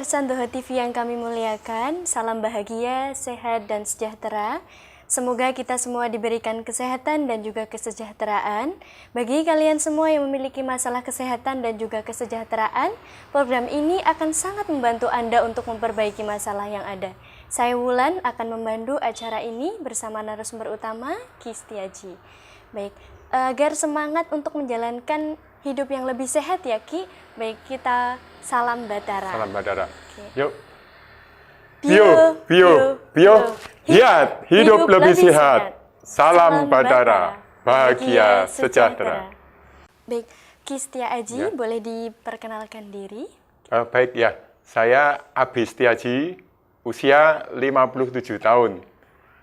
pemirsa Ndoho TV yang kami muliakan, salam bahagia, sehat, dan sejahtera. Semoga kita semua diberikan kesehatan dan juga kesejahteraan. Bagi kalian semua yang memiliki masalah kesehatan dan juga kesejahteraan, program ini akan sangat membantu Anda untuk memperbaiki masalah yang ada. Saya Wulan akan membantu acara ini bersama narasumber utama, Ki Setiaji. Baik, agar semangat untuk menjalankan hidup yang lebih sehat ya Ki. Baik, kita salam Batara. Salam Batara. Oke. Yuk. Bio. Hidup lebih sehat. Salam Batara. Bahagia sejahtera. Baik, Ki Setiaji, boleh diperkenalkan diri? Baik ya, saya Abi Setiaji, usia 57 tahun.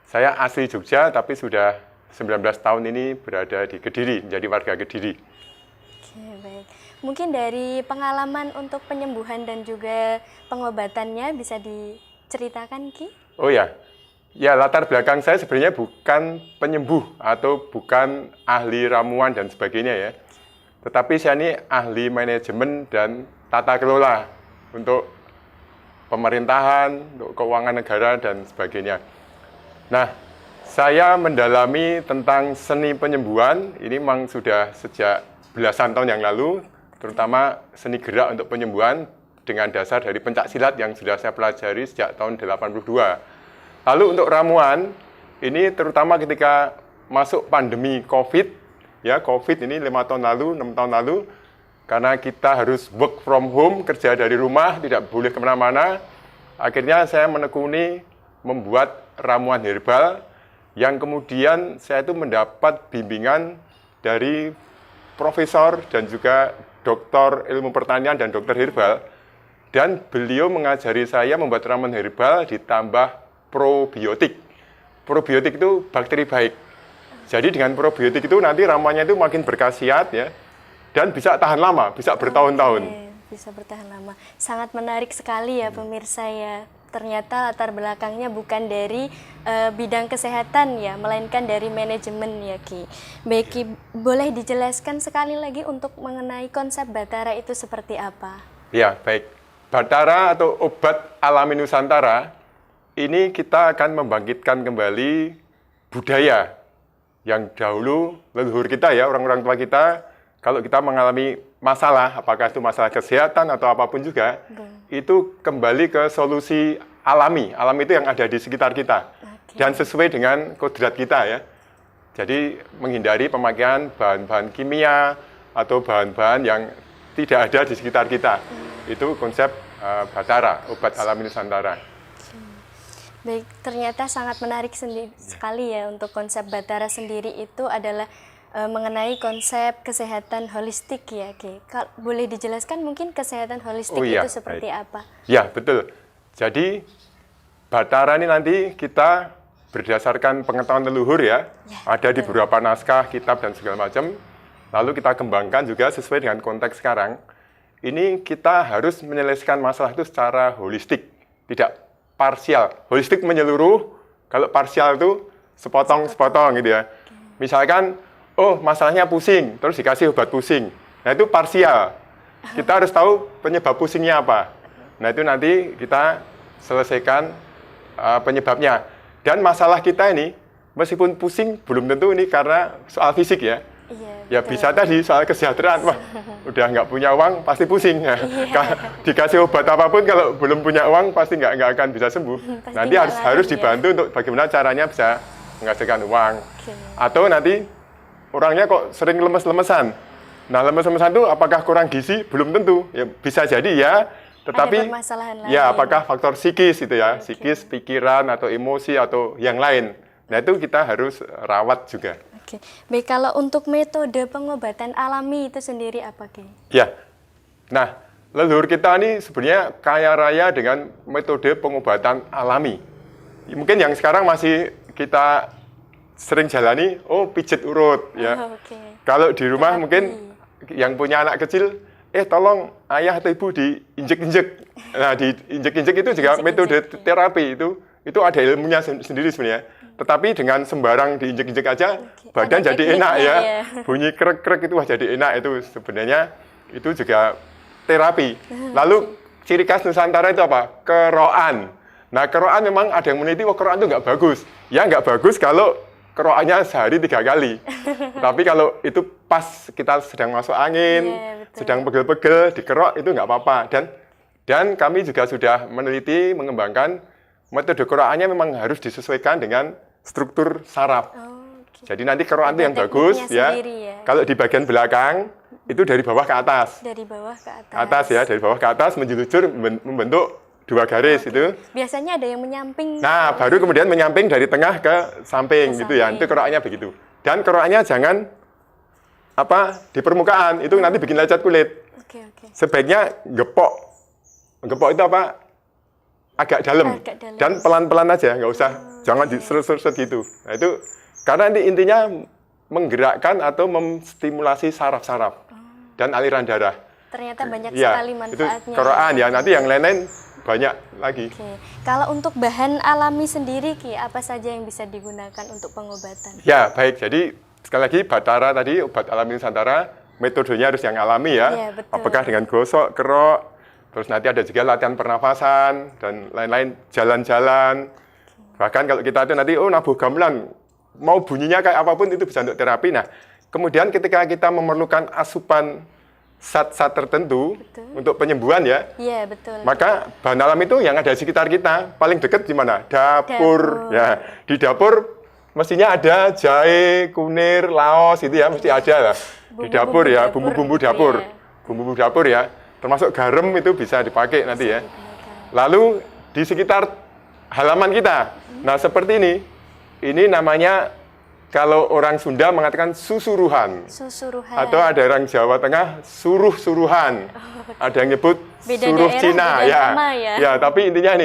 Saya asli Jogja, tapi sudah 19 tahun ini berada di Kediri, menjadi warga Kediri. Oke, baik. Mungkin dari pengalaman untuk penyembuhan dan juga pengobatannya bisa diceritakan, Ki? Oh ya, latar belakang saya sebenarnya bukan penyembuh atau bukan ahli ramuan dan sebagainya ya. Tetapi saya ini ahli manajemen dan tata kelola untuk pemerintahan, untuk keuangan negara dan sebagainya. Nah, saya mendalami tentang seni penyembuhan, ini memang sudah sejak belasan tahun yang lalu, terutama seni gerak untuk penyembuhan dengan dasar dari pencak silat yang sudah saya pelajari sejak tahun 82. Lalu untuk ramuan, ini terutama ketika masuk pandemi COVID, ya COVID ini 5 tahun lalu, 6 tahun lalu, karena kita harus work from home, kerja dari rumah, tidak boleh kemana-mana, akhirnya saya menekuni membuat ramuan herbal, yang kemudian saya itu mendapat bimbingan dari profesor dan juga doktor ilmu pertanian dan dokter herbal, dan beliau mengajari saya membuat ramuan herbal ditambah probiotik. Probiotik itu bakteri baik. Jadi dengan probiotik itu nanti ramuannya itu makin berkhasiat ya, dan bisa tahan lama, bisa bertahun-tahun. Bisa bertahan lama. Sangat menarik sekali ya pemirsa ya. Ternyata latar belakangnya bukan dari bidang kesehatan ya, melainkan dari manajemen ya Ki. Baik Ki, boleh dijelaskan sekali lagi untuk mengenai konsep Batara itu seperti apa? Ya, baik. Batara atau obat alami Nusantara, ini kita akan membangkitkan kembali budaya yang dahulu leluhur kita ya, orang-orang tua kita, kalau kita mengalami masalah, apakah itu masalah kesehatan atau apapun juga, itu kembali ke solusi alami. Alami itu yang ada di sekitar kita. Dan sesuai dengan kodrat kita ya. Jadi menghindari pemakaian bahan-bahan kimia atau bahan-bahan yang tidak ada di sekitar kita. Itu konsep Batara, obat alami Nusantara. Baik, ternyata sangat menarik sekali ya untuk konsep Batara sendiri itu adalah mengenai konsep kesehatan holistik ya, Ki. Boleh dijelaskan mungkin kesehatan holistik itu seperti apa? Ya, betul. Jadi Batara ini nanti kita berdasarkan pengetahuan leluhur ya, ada di beberapa naskah, kitab dan segala macam. Lalu kita kembangkan juga sesuai dengan konteks sekarang. Ini kita harus menyelesaikan masalah itu secara holistik, tidak parsial. Holistik menyeluruh, kalau parsial itu sepotong-sepotong gitu ya. Misalkan, oh masalahnya pusing, terus dikasih obat pusing. Nah itu parsial. Kita harus tahu penyebab pusingnya apa. Nah itu nanti kita selesaikan penyebabnya. Dan masalah kita ini, meskipun pusing, belum tentu ini karena soal fisik ya. Ya bisa tadi soal kesejahteraan, wah udah nggak punya uang pasti pusing. Dikasih obat apapun kalau belum punya uang pasti nggak akan bisa sembuh. Nanti harus dibantu untuk bagaimana caranya bisa menghasilkan uang. Atau nanti orangnya kok sering lemes-lemesan. Nah lemes-lemesan itu apakah kurang gizi? Belum tentu. Ya bisa jadi ya. Tetapi ya apakah faktor psikis itu ya, psikis, pikiran atau emosi atau yang lain. Nah itu kita harus rawat juga. Oke, baik, kalau untuk metode pengobatan alami itu sendiri apa, Ki? Ya, nah leluhur kita ini sebenarnya kaya raya dengan metode pengobatan alami. Mungkin yang sekarang masih kita sering jalani, oh pijit urut ya. Kalau di rumah mungkin yang punya anak kecil, tolong ayah atau ibu diinjek-injek. Nah diinjek-injek itu juga metode terapi itu ada ilmunya sendiri sebenarnya. Tetapi dengan sembarang diinjek-injek aja, badan jadi enak ya. Bunyi krek-krek itu jadi enak, itu sebenarnya itu juga terapi. Lalu ciri khas Nusantara itu apa? Keroan. Nah, keroan memang ada yang meneliti, wah keroan itu nggak bagus. Ya nggak bagus kalau keroannya sehari 3 kali. Tapi kalau itu pas kita sedang masuk angin, sedang pegel-pegel, dikerok itu nggak apa-apa. Dan kami juga sudah meneliti, mengembangkan metode keroannya memang harus disesuaikan dengan struktur saraf. Jadi nanti keroan itu yang bagus ya. Kalau di bagian belakang itu dari bawah ke atas. Dari bawah ke atas. Atas ya, dari bawah ke atas menjelucur membentuk 2 garis itu. Biasanya ada yang menyamping. Nah, baru kemudian menyamping dari tengah ke samping gitu ya. Itu keroannya begitu. Dan keroannya jangan di permukaan, itu nanti bikin lecet kulit. Sebaiknya gepok. Gepok itu agak dalam. Dan pelan-pelan aja, nggak usah jangan diseret-seret gitu. Nah, itu karena intinya menggerakkan atau menstimulasi saraf-saraf dan aliran darah. Ternyata banyak sekali manfaatnya. Itu keroan ya, nanti yang lain-lain banyak lagi. Kalau untuk bahan alami sendiri, Ki, apa saja yang bisa digunakan untuk pengobatan? Ya, baik. Jadi sekali lagi Batara tadi, obat alami Nusantara, metodenya harus yang alami ya. Apakah dengan gosok, kerok, terus nanti ada juga latihan pernafasan dan lain-lain, jalan-jalan. Bahkan kalau kita itu nanti nabuh gamelan, mau bunyinya kayak apapun itu bisa untuk terapi. Nah, kemudian ketika kita memerlukan asupan zat-zat tertentu untuk penyembuhan ya. Iya, betul. Maka bahan alam itu yang ada di sekitar kita, paling dekat di mana? Dapur. Ya, di dapur mestinya ada jahe, kunir, laos itu ya, mesti ada lah. Di dapur ya, bumbu-bumbu dapur. Bumbu-bumbu dapur ya, termasuk garam itu bisa dipakai nanti ya. Lalu di sekitar halaman kita. Nah, seperti ini. Ini namanya kalau orang Sunda mengatakan susuruhan. Atau ada orang Jawa Tengah suruh-suruhan. Ada yang nyebut beda suruh daerah, Cina beda ya. nama ya. Ya, tapi intinya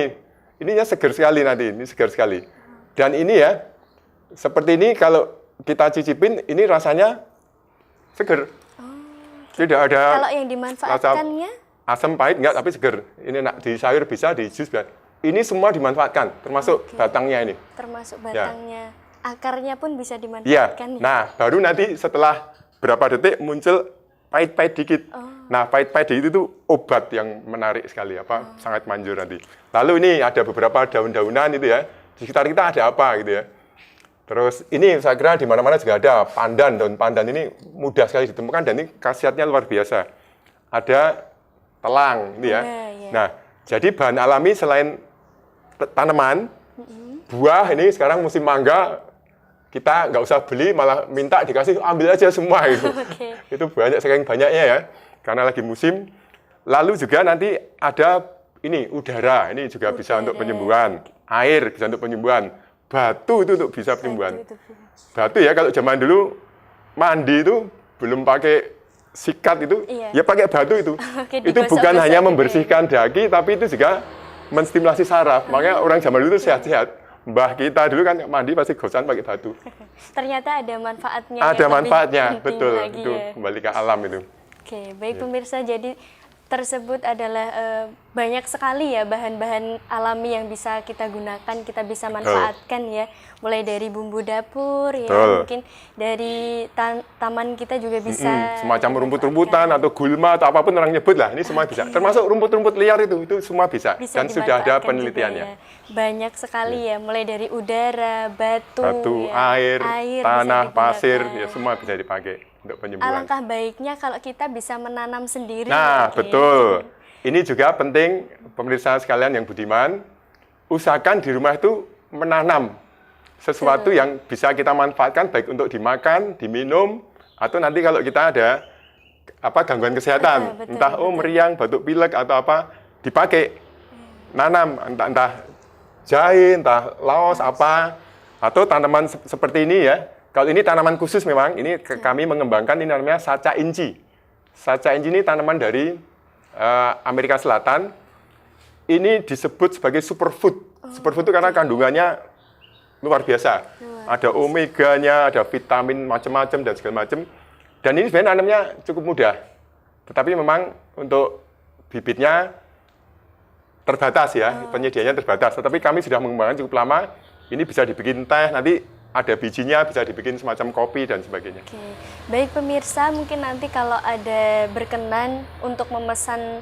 ininya segar sekali nanti, ini segar sekali. Dan ini ya seperti ini kalau kita cicipin ini rasanya segar. Tidak ada kalau yang dimanfaatkannya asam pahit enggak, tapi segar. Ini di sayur bisa, di jus bisa. Ini semua dimanfaatkan, termasuk batangnya ini. Termasuk batangnya. Ya. Akarnya pun bisa Ya. dimanfaatkan. Nah, baru nanti setelah berapa detik muncul pahit-pahit dikit. Nah, pahit-pahit dikit itu obat yang menarik sekali, sangat manjur nanti. Lalu ini ada beberapa daun-daunan itu ya. Di sekitar kita ada apa gitu ya. Terus ini saya kira di mana-mana juga ada pandan, daun pandan ini mudah sekali ditemukan dan ini khasiatnya luar biasa. Ada telang ini ya. Nah, jadi bahan alami selain tanaman, buah ini sekarang musim mangga, kita nggak usah beli, malah minta dikasih, ambil aja semua gitu. Itu banyak, saking banyaknya ya, karena lagi musim. Lalu juga nanti ada ini udara, ini juga bisa untuk penyembuhan. Air bisa untuk penyembuhan. Batu itu untuk bisa penyembuhan. Batu ya, kalau zaman dulu mandi itu belum pakai sikat itu, ya pakai batu itu. Itu bukan hanya membersihkan daki, tapi itu juga menstimulasi saraf. Makanya orang zaman dulu itu sehat-sehat. Mbah kita dulu kan mandi pasti gosan pakai batu. Ternyata ada manfaatnya. Ada manfaatnya, betul. Lagi, itu ya. kembali ke alam itu. Oke, baik pemirsa. Jadi tersebut adalah banyak sekali ya bahan-bahan alami yang bisa kita gunakan, kita bisa manfaatkan ya. Mulai dari bumbu dapur ya, mungkin dari taman kita juga bisa. Semacam rumput-rumputan atau gulma atau apapun orang nyebut lah, ini semua bisa. Termasuk rumput-rumput liar itu semua bisa. Dan sudah ada penelitiannya. Ya. Banyak sekali ya, mulai dari udara, batu ya, air, tanah, pasir, ya semua bisa dipakai untuk penyembuhan. Alangkah baiknya kalau kita bisa menanam sendiri. Nah, betul. Ini juga penting pemirsa sekalian yang budiman, usahakan di rumah itu menanam sesuatu yang bisa kita manfaatkan baik untuk dimakan, diminum, atau nanti kalau kita ada gangguan kesehatan, entah meriang, batuk pilek atau apa, dipakai. Nanam entah jahe, entah laos atau tanaman seperti ini ya. Kalau ini tanaman khusus memang, ini kami mengembangkan, ini namanya saca inci. Saca inci ini tanaman dari Amerika Selatan. Ini disebut sebagai superfood. Superfood itu karena kandungannya luar biasa. Ada omeganya, ada vitamin macam-macam dan segala macam. Dan ini sebenarnya nanamnya cukup mudah. Tetapi memang untuk bibitnya terbatas ya, penyediaannya terbatas. Tetapi kami sudah mengembangkan cukup lama. Ini bisa dibikin teh, nanti ada bijinya, bisa dibikin semacam kopi dan sebagainya. Baik pemirsa, mungkin nanti kalau ada berkenan untuk memesan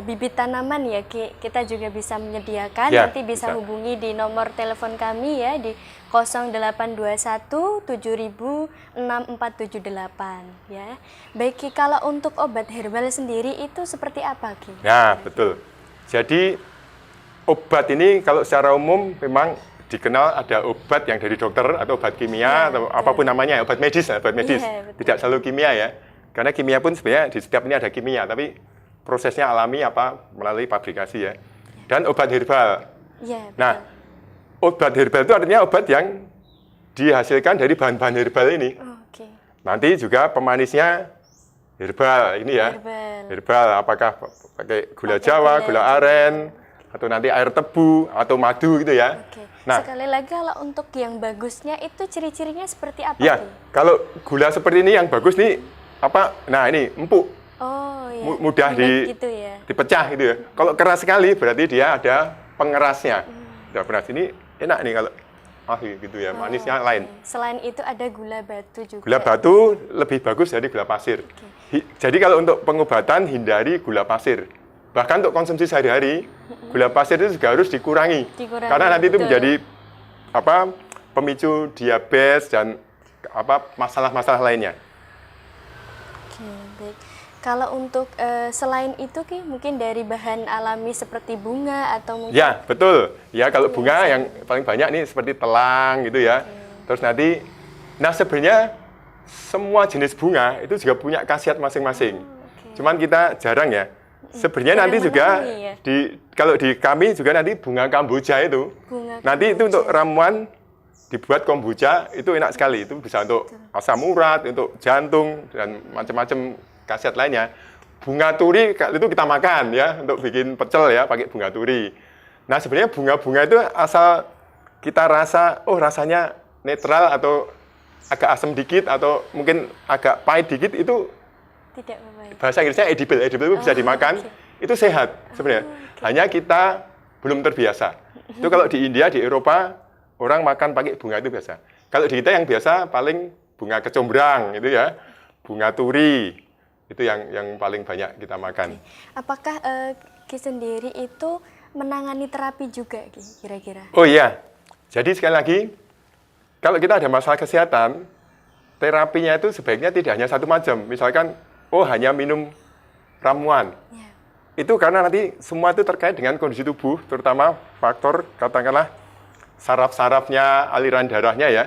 bibit tanaman ya Ki, kita juga bisa menyediakan. Ya, Nanti bisa bisa. hubungi di nomor telepon kami ya di 0821 7000 6478 ya. Baik Ki, kalau untuk obat herbal sendiri itu seperti apa Ki? Nah, betul. Jadi obat ini kalau secara umum memang dikenal ada obat yang dari dokter atau obat kimia atau betul. apapun namanya, obat medis. Iya, betul. Tidak selalu kimia ya. Karena kimia pun sebenarnya di setiap ini ada kimia, tapi prosesnya alami melalui pabrikasi ya. Dan obat herbal. Iya, betul. Nah, obat herbal itu artinya obat yang dihasilkan dari bahan-bahan herbal ini. Oke. Nanti juga pemanisnya herbal ini ya. Herbal, apakah pakai gula Jawa, gula aren, atau nanti air tebu atau madu gitu ya. Oke. Nah, Sekali lagi kalau untuk yang bagusnya itu ciri-cirinya seperti apa ya, Ki? kalau gula seperti ini yang bagus nih apa? Nah, ini empuk, Oh iya. mudah Gitu ya. dipecah gitu ya. Kalau keras sekali berarti dia ada pengerasnya. Udah peras ini enak nih kalau gitu ya, manisnya lain. Selain itu ada gula batu juga. Gula batu lebih bagus dari gula pasir. Jadi kalau untuk pengobatan hindari gula pasir. Bahkan untuk konsumsi sehari-hari, gula pasir itu juga harus dikurangi. Karena nanti itu betul. menjadi pemicu diabetes dan masalah-masalah lainnya. Oke, baik. Kalau untuk selain itu Ki, mungkin dari bahan alami seperti bunga atau mungkin Ya, betul. Ya, kalau bunga yang paling banyak nih seperti telang gitu ya. Terus nanti, nah sebenarnya semua jenis bunga itu juga punya khasiat masing-masing. Cuman kita jarang ya. Sebenarnya nanti juga ya? kalau di kami juga nanti bunga kamboja itu. Bunga Nanti itu untuk ramuan dibuat kombucha itu enak sekali. Itu bisa untuk asam urat, untuk jantung dan macam-macam khasiat lainnya. Bunga turi itu kita makan ya untuk bikin pecel ya pakai bunga turi. Nah sebenarnya bunga-bunga itu asal kita rasa rasanya netral atau agak asam dikit atau mungkin agak pahit dikit itu tidak apa-apa. bahasa Inggrisnya edible itu bisa dimakan. Itu sehat sebenarnya. Hanya kita belum terbiasa. Itu kalau di India, di Eropa orang makan pakai bunga itu biasa. Kalau di kita yang biasa paling bunga kecombrang itu ya, bunga turi. Itu yang paling banyak kita makan. Apakah Ki sendiri itu menangani terapi juga Ki, kira-kira? Oh iya, jadi sekali lagi, kalau kita ada masalah kesehatan, terapinya itu sebaiknya tidak hanya satu macam. Misalkan, hanya minum ramuan. Ya. Itu karena nanti semua itu terkait dengan kondisi tubuh, terutama faktor, katakanlah, saraf-sarafnya, aliran darahnya ya.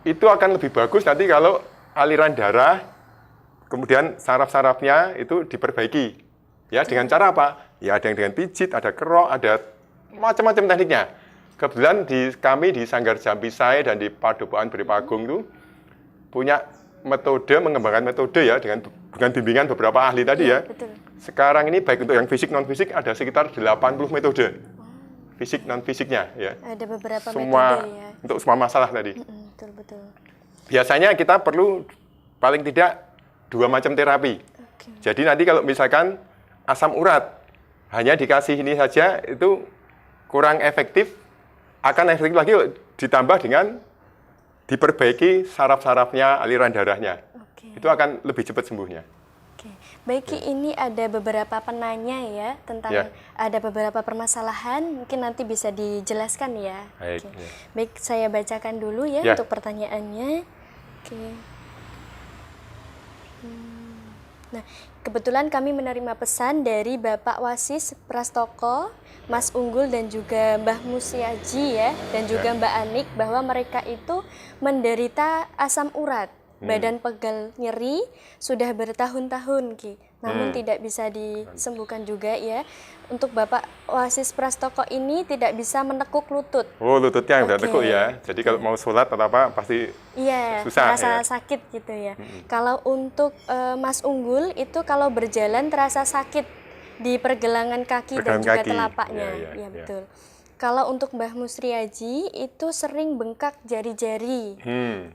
Itu akan lebih bagus nanti kalau aliran darah, kemudian saraf-sarafnya itu diperbaiki. Ya, dengan cara apa? Ya, ada yang dengan pijit, ada kerok, ada macam-macam tekniknya. Kebetulan kami di Sanggar Jampisai dan di Padepokan Beripagung itu punya mengembangkan metode ya dengan bimbingan beberapa ahli tadi ya. Betul. Sekarang ini baik untuk yang fisik non fisik ada sekitar 80 metode. Fisik non fisiknya ya. Ada beberapa Semua metode ya. untuk semua masalah tadi. Betul. Biasanya kita perlu paling tidak 2 macam terapi. Oke. Jadi nanti kalau misalkan asam urat hanya dikasih ini saja itu kurang efektif, akan efektif lagi ditambah dengan diperbaiki saraf-sarafnya, aliran darahnya. Oke. Itu akan lebih cepat sembuhnya. Oke. Baik Ki, ini ada beberapa penanya ya tentang Ya. ada beberapa permasalahan, mungkin nanti bisa dijelaskan ya. Baik, Oke. ya. Baik, saya bacakan dulu ya Ya. untuk pertanyaannya. Oke. Nah, kebetulan kami menerima pesan dari Bapak Wasis Prastoko, Mas Unggul dan juga Mbah Musiaji ya, dan juga Mbak Anik bahwa mereka itu menderita asam urat, badan pegal nyeri sudah bertahun-tahun Ki. Namun tidak bisa disembuhkan juga ya. Untuk Bapak Wasis Prastoko ini tidak bisa menekuk lutut. Oh, lututnya yang udah Oke. tekuk ya. Jadi kalau mau sholat atau apa pasti Iya, susah, terasa ya. sakit gitu ya. Kalau untuk Mas Unggul itu kalau berjalan terasa sakit di pergelangan kaki dan Pergelangan juga kaki. telapaknya. Iya, Ya, betul. Kalau untuk Mbah Musriaji itu sering bengkak jari-jari,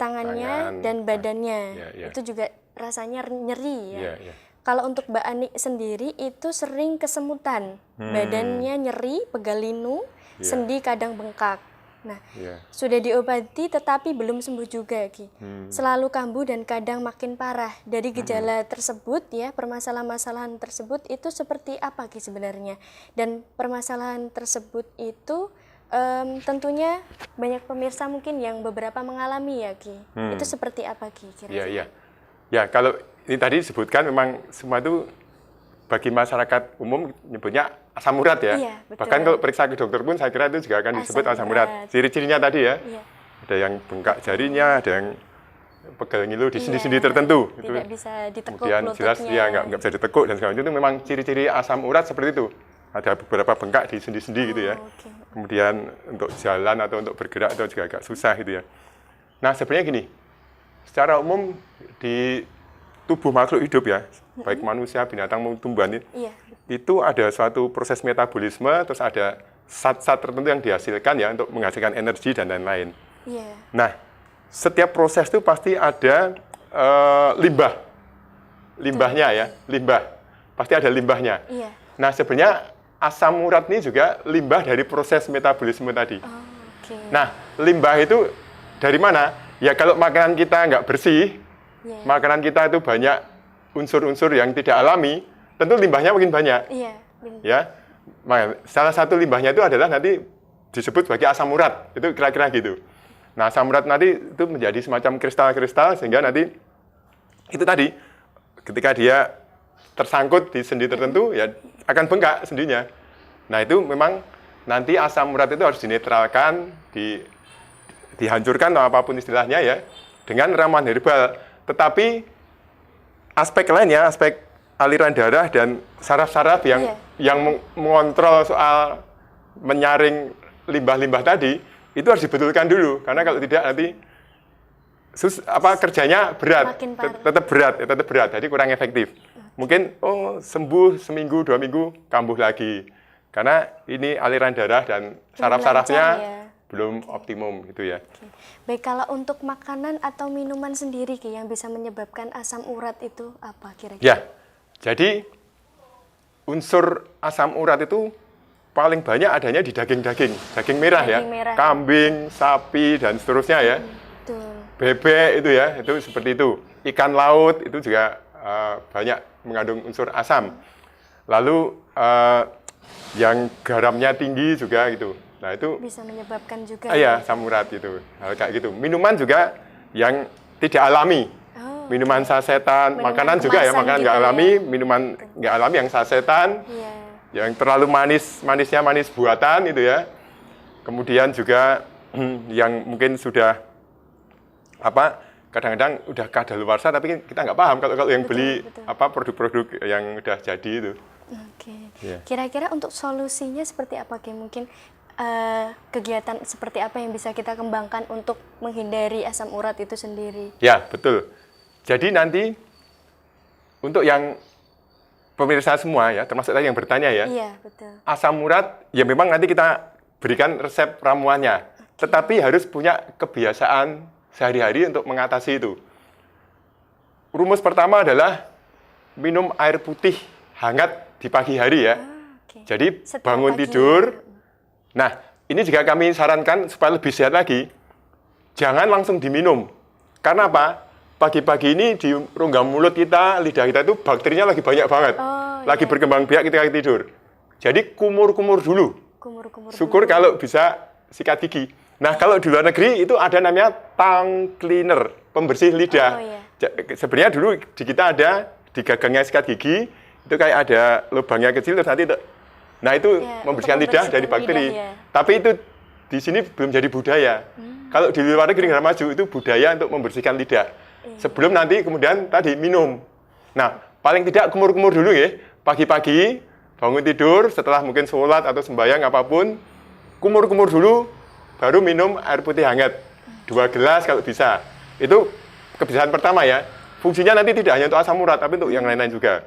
tangannya tangan, dan badannya. Iya, iya. Itu juga rasanya nyeri ya. Iya, iya. Kalau untuk Mbak Anik sendiri itu sering kesemutan, badannya nyeri, pegal linu, sendi kadang bengkak. Nah, Ya. sudah diobati tetapi belum sembuh juga, Ki. Selalu kambuh dan kadang makin parah. Dari gejala tersebut ya, permasalahan-masalahan tersebut itu seperti apa, Ki, sebenarnya? Dan permasalahan tersebut itu tentunya banyak pemirsa mungkin yang beberapa mengalami ya, Ki. Itu seperti apa, Ki, kira-kira? Iya, iya. Ya, kalau ini tadi disebutkan memang semua itu bagi masyarakat umum nyebutnya asam urat ya. Iya, betul. Bahkan kalau periksa ke dokter pun saya kira itu juga akan disebut asam urat. Ciri-cirinya tadi ya. Iya. Ada yang bengkak jarinya, ada yang pegel ngilu di sendi-sendi Iya, tertentu. tidak bisa ditekuk kemudian jelas lututnya. dia nggak bisa ditekuk dan segala macam itu memang ciri-ciri asam urat seperti itu. Ada beberapa bengkak di sendi-sendi gitu ya. Oke. Kemudian untuk jalan atau untuk bergerak itu juga agak susah gitu ya. Nah sebenarnya gini, secara umum di tubuh makhluk hidup ya, baik manusia, binatang maupun tumbuhan Iya. itu ada suatu proses metabolisme, terus ada zat-zat tertentu yang dihasilkan ya untuk menghasilkan energi dan lain-lain. Iya. Nah, setiap proses itu pasti ada limbahnya ya, limbah. Pasti ada limbahnya. Iya. Nah, sebenarnya asam urat ini juga limbah dari proses metabolisme tadi. Oh, oke. Nah, limbah itu dari mana? Ya kalau makanan kita nggak bersih, Iya. makanan kita itu banyak unsur-unsur yang tidak alami, tentu limbahnya makin banyak. Iya. benar. Ya, salah satu limbahnya itu adalah nanti disebut sebagai asam urat. Itu kira-kira gitu. Nah, asam urat nanti itu menjadi semacam kristal-kristal sehingga nanti itu tadi ketika dia tersangkut di sendi tertentu ya akan bengkak sendinya. Nah, itu memang nanti asam urat itu harus dinetralkan, dihancurkan atau apapun istilahnya ya dengan ramuan herbal. Tetapi aspek lainnya, aspek aliran darah dan saraf-saraf yang mengontrol soal menyaring limbah-limbah tadi itu harus dibetulkan dulu karena kalau tidak nanti kerjanya berat, tetap berat, jadi kurang efektif. Mungkin sembuh seminggu 2 minggu kambuh lagi karena ini aliran darah dan saraf-sarafnya belum optimum gitu ya. Oke. Baik, kalau untuk makanan atau minuman sendiri Ki, yang bisa menyebabkan asam urat itu apa kira-kira? Ya, jadi unsur asam urat itu paling banyak adanya di daging merah ya, merah. kambing, sapi dan seterusnya ya. Betul. Bebek itu ya, itu seperti itu. Ikan laut itu juga banyak mengandung unsur asam. Lalu yang garamnya tinggi juga gitu. Nah itu bisa menyebabkan juga. Iya, asam urat itu. Hal kayak gitu. Minuman juga yang tidak alami. Minuman sasetan, makanan juga ya, makanan nggak alami, minuman nggak alami yang sasetan. Iya. Yang terlalu manisnya manis buatan itu ya. Kemudian juga yang mungkin sudah kadang-kadang udah kadaluarsa tapi kita nggak paham kalau yang beli produk-produk yang udah jadi itu. Oke. Yeah. Kira-kira untuk solusinya seperti apa Ki? Mungkin kegiatan seperti apa yang bisa kita kembangkan untuk menghindari asam urat itu sendiri? Ya, betul. Jadi nanti untuk yang pemirsa semua ya, termasuk tadi yang bertanya ya. Iya, betul. Asam urat, ya memang nanti kita berikan resep ramuannya. Tetapi harus punya kebiasaan sehari-hari untuk mengatasi itu. Rumus pertama adalah minum air putih hangat di pagi hari ya. Jadi bangun tidur. Nah, ini juga kami sarankan supaya lebih sehat lagi. Jangan langsung diminum. Karena apa? Pagi-pagi ini di rongga mulut kita, lidah kita itu bakterinya lagi banyak banget. Lagi berkembang biak ketika tidur. Jadi kumur-kumur dulu. Syukur kalau bisa sikat gigi. Nah, kalau di luar negeri itu ada namanya tongue cleaner, pembersih lidah. Sebenarnya dulu di kita ada di gagangnya sikat gigi, itu kayak ada lubangnya kecil terus nanti itu membersihkan lidah dari bakteri. Tapi itu di sini belum jadi budaya. Kalau di luar negeri negara maju itu budaya untuk membersihkan lidah. Sebelum nanti kemudian tadi minum. Nah, paling tidak kumur-kumur dulu ya. Pagi-pagi bangun tidur setelah mungkin sholat atau sembahyang apapun, kumur-kumur dulu baru minum air putih hangat. 2 gelas kalau bisa. Itu kebiasaan pertama ya. Fungsinya nanti tidak hanya untuk asam urat tapi untuk yang lain-lain juga.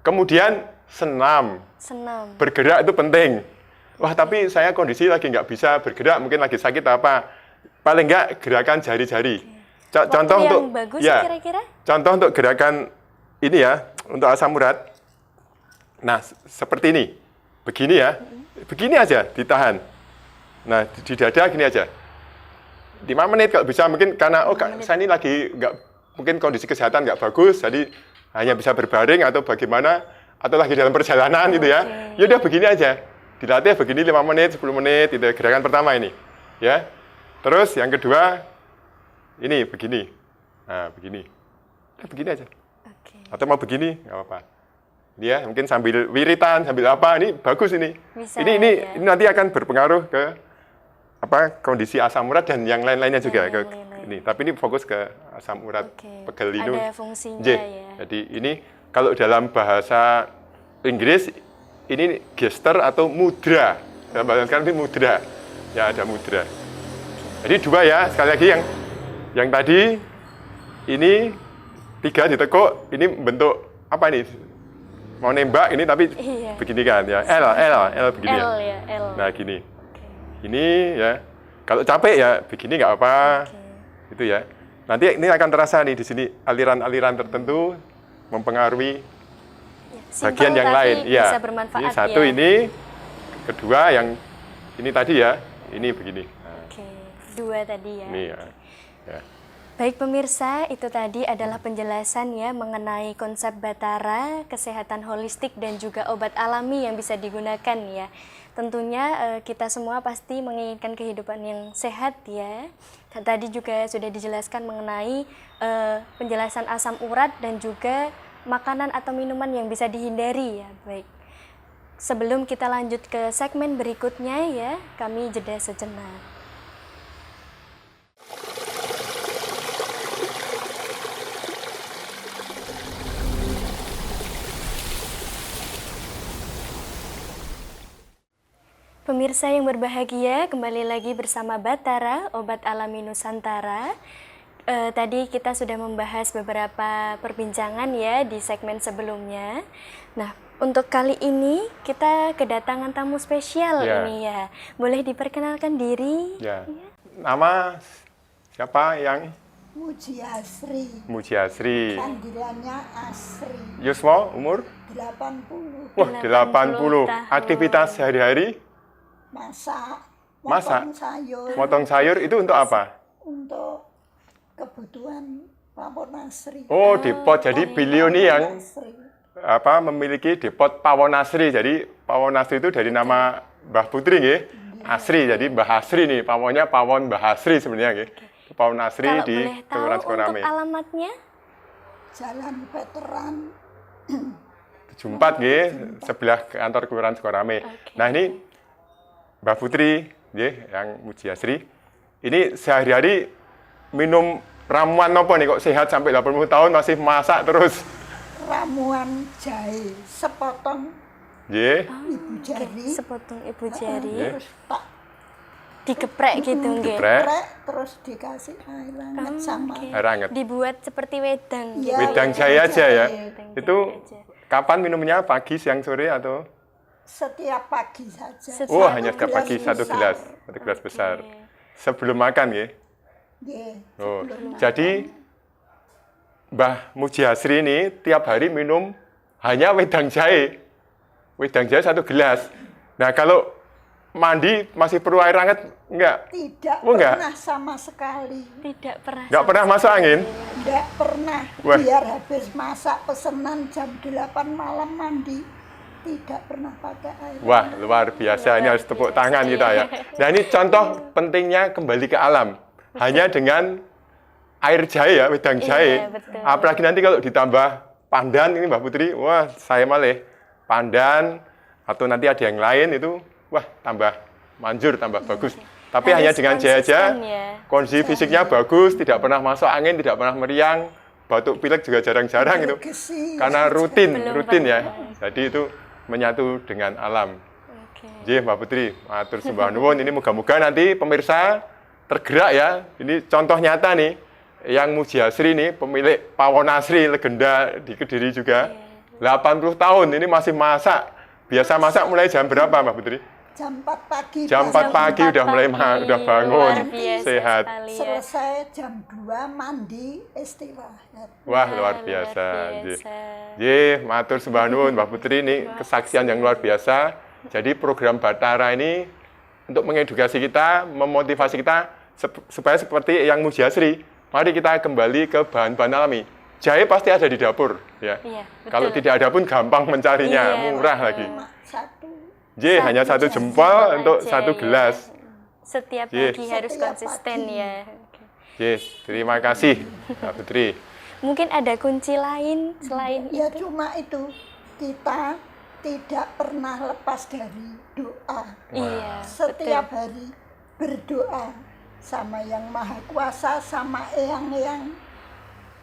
Kemudian senam. Bergerak itu penting. Wah, tapi saya kondisi lagi nggak bisa bergerak, mungkin lagi sakit apa. Paling nggak gerakan jari-jari. Contoh yang untuk bagus kira-kira? Contoh untuk gerakan ini ya, untuk asam urat. Nah, seperti ini. Begini ya. Begini aja ditahan. Nah, di dada gini aja. 5 menit kalau bisa, mungkin karena saya ini lagi mungkin kondisi kesehatan nggak bagus, jadi hanya bisa berbaring atau bagaimana, atau lagi dalam perjalanan gitu ya. Ya udah begini aja. Dilatih begini 5 menit, 10 menit itu gerakan pertama ini. Ya. Terus yang kedua ini begini. Nah, begini. Ya, begini aja. Atau mau begini, nggak apa-apa. Ini ya, mungkin sambil wiritan, sambil apa, ini bagus ini. Bisa, ini nanti akan berpengaruh ke kondisi asam urat dan yang lain-lainnya juga ke ini. Tapi ini fokus ke asam urat, pegel linu. Ada fungsinya ya. Jadi ini kalau dalam bahasa Inggris ini gesture atau mudra. Dalam bahasa sekarang ini mudra. Ya, ada mudra. Jadi 2 ya, sekali lagi yang tadi ini 3 ditekuk, ini bentuk apa ini? Mau nembak ini tapi begini kan ya. L begini ya. L. Nah, gini. Ini ya, kalau capek ya begini nggak apa, gitu ya. Nanti ini akan terasa nih di sini aliran-aliran tertentu mempengaruhi bagian yang lain. Ya, bisa bermanfaat, ini satu ya. Ini, kedua yang ini tadi ya, ini begini. Nah, 2 tadi ya. ini ya. Baik pemirsa, itu tadi adalah penjelasan ya mengenai konsep Batara, kesehatan holistik dan juga obat alami yang bisa digunakan ya. Tentunya kita semua pasti menginginkan kehidupan yang sehat ya. Dan tadi juga sudah dijelaskan mengenai penjelasan asam urat dan juga makanan atau minuman yang bisa dihindari ya. Baik. Sebelum kita lanjut ke segmen berikutnya ya, kami jeda sejenak. Pemirsa yang berbahagia, kembali lagi bersama Batara, obat alami Nusantara. Tadi kita sudah membahas beberapa perbincangan ya di segmen sebelumnya. Nah, untuk kali ini kita kedatangan tamu spesial ini ya. Boleh diperkenalkan diri? Ya. Nama siapa yang? Mujiasri. Panggilannya Asri. Yusmo, umur? 80. Wah, 80. Aktivitas sehari-hari? Masak. Sayur. Motong sayur itu untuk apa? Untuk kebutuhan Pawon Asri. Oh, depot. Jadi beliau ini yang memiliki depot Pawon Asri. Jadi Pawon Asri itu dari nama Mbah Putri nggih. Asri. Jadi Mbah Asri nih, pawonnya Pawon Mbah Asri sebenarnya nggih. Pawon Asri kalau di Kelurahan Sukorame. Untuk alamatnya? Jalan Veteran 74 nggih, sebelah kantor Kelurahan Sukorame. Nah, ini Mbak Putri, yang Mujiasri, ini sehari-hari minum ramuan apa nih kok sehat sampai 80 tahun masih masak terus? Ramuan jahe sepotong ibu jari. Sepotong ibu jari. Terus tak digeprek gitu nggih. Geprek terus dikasih air hangat sama air hangat. Dibuat seperti wedang. Ya, Wedang jahe aja ya. Wedang Itu kapan minumnya? Pagi, siang, sore atau? setiap pagi saja. Oh, hanya setiap pagi satu gelas besar. Sebelum makan ya? Oh, jadi Mbah Mujiasri ini tiap hari minum hanya wedang jahe. Wedang jahe 1 gelas. Nah, kalau mandi masih perlu air hangat? Enggak? Tidak enggak? Pernah sama sekali. Tidak pernah. Enggak pernah masuk angin? Enggak pernah. Wah. Biar habis masak pesenan jam 8 malam mandi. Tidak pernah pakai air. Wah, luar biasa. Ini harus tepuk tangan kita ya. Nah, ini contoh pentingnya kembali ke alam. Hanya dengan air jahe ya, wedang jahe. Betul. Apalagi nanti kalau ditambah pandan, ini Mbak Putri, wah saya malah pandan, atau nanti ada yang lain itu, wah tambah manjur, tambah bagus. Tapi Harus hanya dengan jahe aja, ya. kondisi fisiknya bagus, tidak pernah masuk angin, tidak pernah meriang, batuk pilek juga jarang-jarang itu. Karena rutin ya. Jadi itu menyatu dengan alam. Nggih, Mbak Putri, matur sembah nuwun. Ini moga-moga nanti pemirsa tergerak ya. Ini contoh nyata nih, yang Mujiasri nih, pemilik Pawon Asri, legenda di Kediri juga. 80 tahun, ini masih masak. Biasa masak mulai jam berapa, Mbak Putri? Jam 4 pagi. Jam 4 pagi udah mulai udah bangun, sehat. Selesai jam 2 mandi, istirahat. Wah, luar biasa. Nggih, matur sembah nuwun Mbak Putri, ini kesaksian yang luar biasa. Jadi program Batara ini untuk mengedukasi kita, memotivasi kita supaya seperti yang Mujiasri. Mari kita kembali ke bahan-bahan alami. Jahe pasti ada di dapur, ya. Iya, Kalau betul. tidak ada pun gampang mencarinya, Iya, murah betul. lagi. Cuma satu. Hanya satu jahe. jempol untuk Aja, satu ya. gelas. Setiap Ye. pagi harus Setiap konsisten pagi. ya. Terima kasih, Mbak Putri. Mungkin ada kunci lain selain Ya itu? cuma itu, kita tidak pernah lepas dari doa. Iya, Setiap betul. hari berdoa sama yang Maha Kuasa, sama eyang-eyang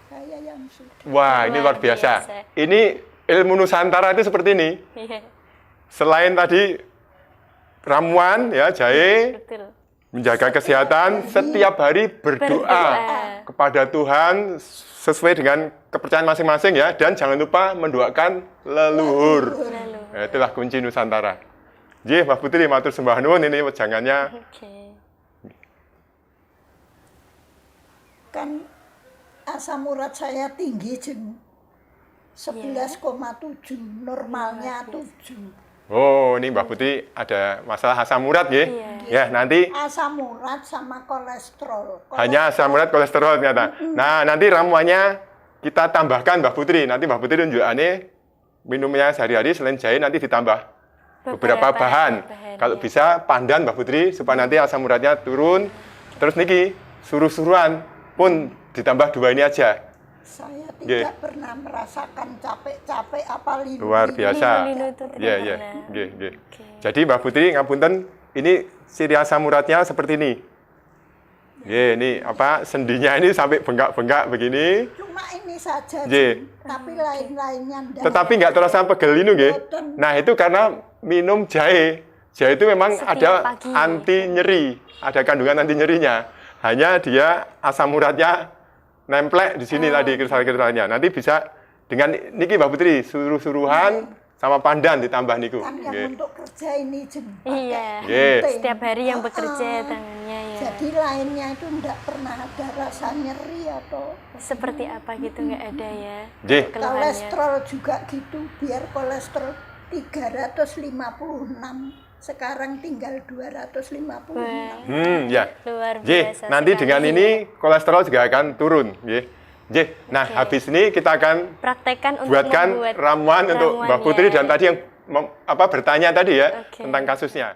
saya yang sudah. Wah, ini luar Luar biasa. biasa. Ini ilmu Nusantara itu seperti ini. Iya, Selain tadi ramuan, ya, jahe, betul. menjaga kesehatan, setiap hari berdoa Berdoa. kepada Tuhan sesuai dengan kepercayaan masing-masing, ya, dan jangan lupa mendoakan leluhur. Lalu. Nah, itulah kunci Nusantara. Nggih, Mbak Putri, matur sembah nuwun ini wejangannya. Oke. Kan asam urat saya tinggi jeng 11,7, normalnya 7. Oh, ini Mbak Putri ada masalah asam urat, nggih. Ya, nanti Asam urat sama kolesterol. hanya asam urat kolesterol ternyata. Nah, nanti ramuannya kita tambahkan Mbak Putri. Nanti Mbak Putri tunjukannya minumnya sehari-hari selain jahe nanti ditambah beberapa bahan. Kalau ya. bisa pandan Mbak Putri supaya nanti asam uratnya turun. Terus niki suruh-suruhan pun ditambah 2 ini aja. Saya Nggih. tidak pernah merasakan capek-capek apa linu. Luar biasa. Linu-linu itu tidak Iya, iya. pernah. Nggih, nggih. Oke. Jadi Mbak Putri ngapunten, ini ciri asam uratnya seperti ini. Nggih, ini apa sendinya ini sampai bengkak-bengkak begini. Cuma ini saja, Nggih. tapi lain-lainnya enggak. Tetapi nggak terasa pegel ini, nggih. Nah, itu karena minum jahe. Jahe itu memang Setiap ada pagi. anti nyeri, ada kandungan anti nyerinya. Hanya dia asam uratnya nemplek di sini tadi kristal-kristalnya. Nanti bisa dengan niki Mbak Putri suruh-suruhan sama pandan ditambah niku. Kan yang Nggih. untuk kerja ini jen. Iya. Nggih. Setiap hari yang bekerja tangannya ya. Jadi lainnya itu enggak pernah ada rasa nyeri atau Seperti apa gitu nggak ada ya. Nggih. Keluhannya. kolesterol juga gitu. Biar kolesterol 356, sekarang tinggal 256. Wah, Ya. luar Nggih, biasa. nanti sekali. dengan ini kolesterol juga akan turun, nggih. Nggih. Nah, Oke. habis ini kita akan Praktekkan untuk buatkan membuat ramuan untuk Mbak Putri ramuannya. dan tadi yang bertanya tadi ya Oke. tentang kasusnya.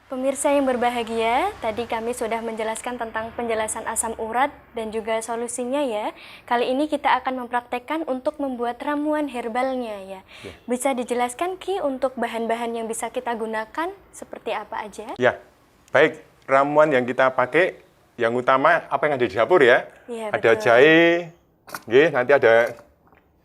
Pemirsa yang berbahagia, tadi kami sudah menjelaskan tentang penjelasan asam urat dan juga solusinya ya. Kali ini kita akan mempraktekkan untuk membuat ramuan herbalnya ya. Bisa dijelaskan Ki untuk bahan-bahan yang bisa kita gunakan seperti apa aja? Ya, baik. Ramuan yang kita pakai, yang utama apa yang ada di dapur ya. Iya, Ada betul. jahe, nggih, nanti ada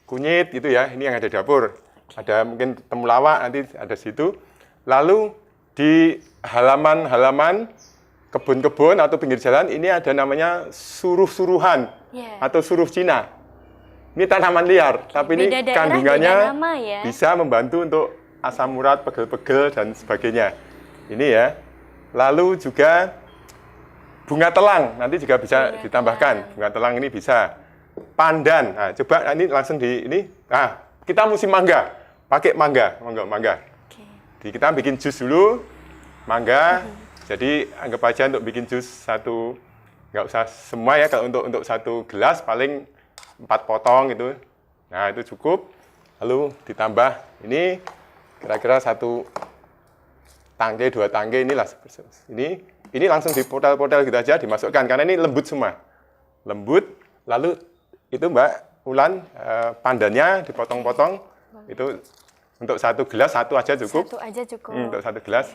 kunyit gitu ya. Ini yang ada di dapur. Ada mungkin temulawak nanti ada situ. Lalu di halaman-halaman kebun-kebun atau pinggir jalan ini ada namanya suruh-suruhan Iya. atau suruh Cina. Ini tanaman liar, tapi ini Beda daerah, kandungannya beda nama ya. bisa membantu untuk asam urat, pegel-pegel dan sebagainya. Ini ya. Lalu juga bunga telang nanti juga bisa ditambahkan. Bunga telang ini bisa. Pandan. Nah, coba ini langsung di ini. Nah, kita musim mangga. Pakai mangga. Oke. Jadi kita bikin jus dulu, mangga. Jadi anggap aja untuk bikin jus satu, nggak usah semua ya. Kalau untuk satu gelas paling 4 potong gitu. Nah itu cukup. Lalu ditambah ini kira-kira 1 tangkai, 2 tangkai inilah. Ini langsung dipotong-potong gitu aja dimasukkan karena ini lembut semua. Lembut. Lalu itu Mbak Ulan pandannya dipotong-potong. Itu untuk 1 gelas 1 aja cukup. Satu aja cukup. Untuk 1 gelas.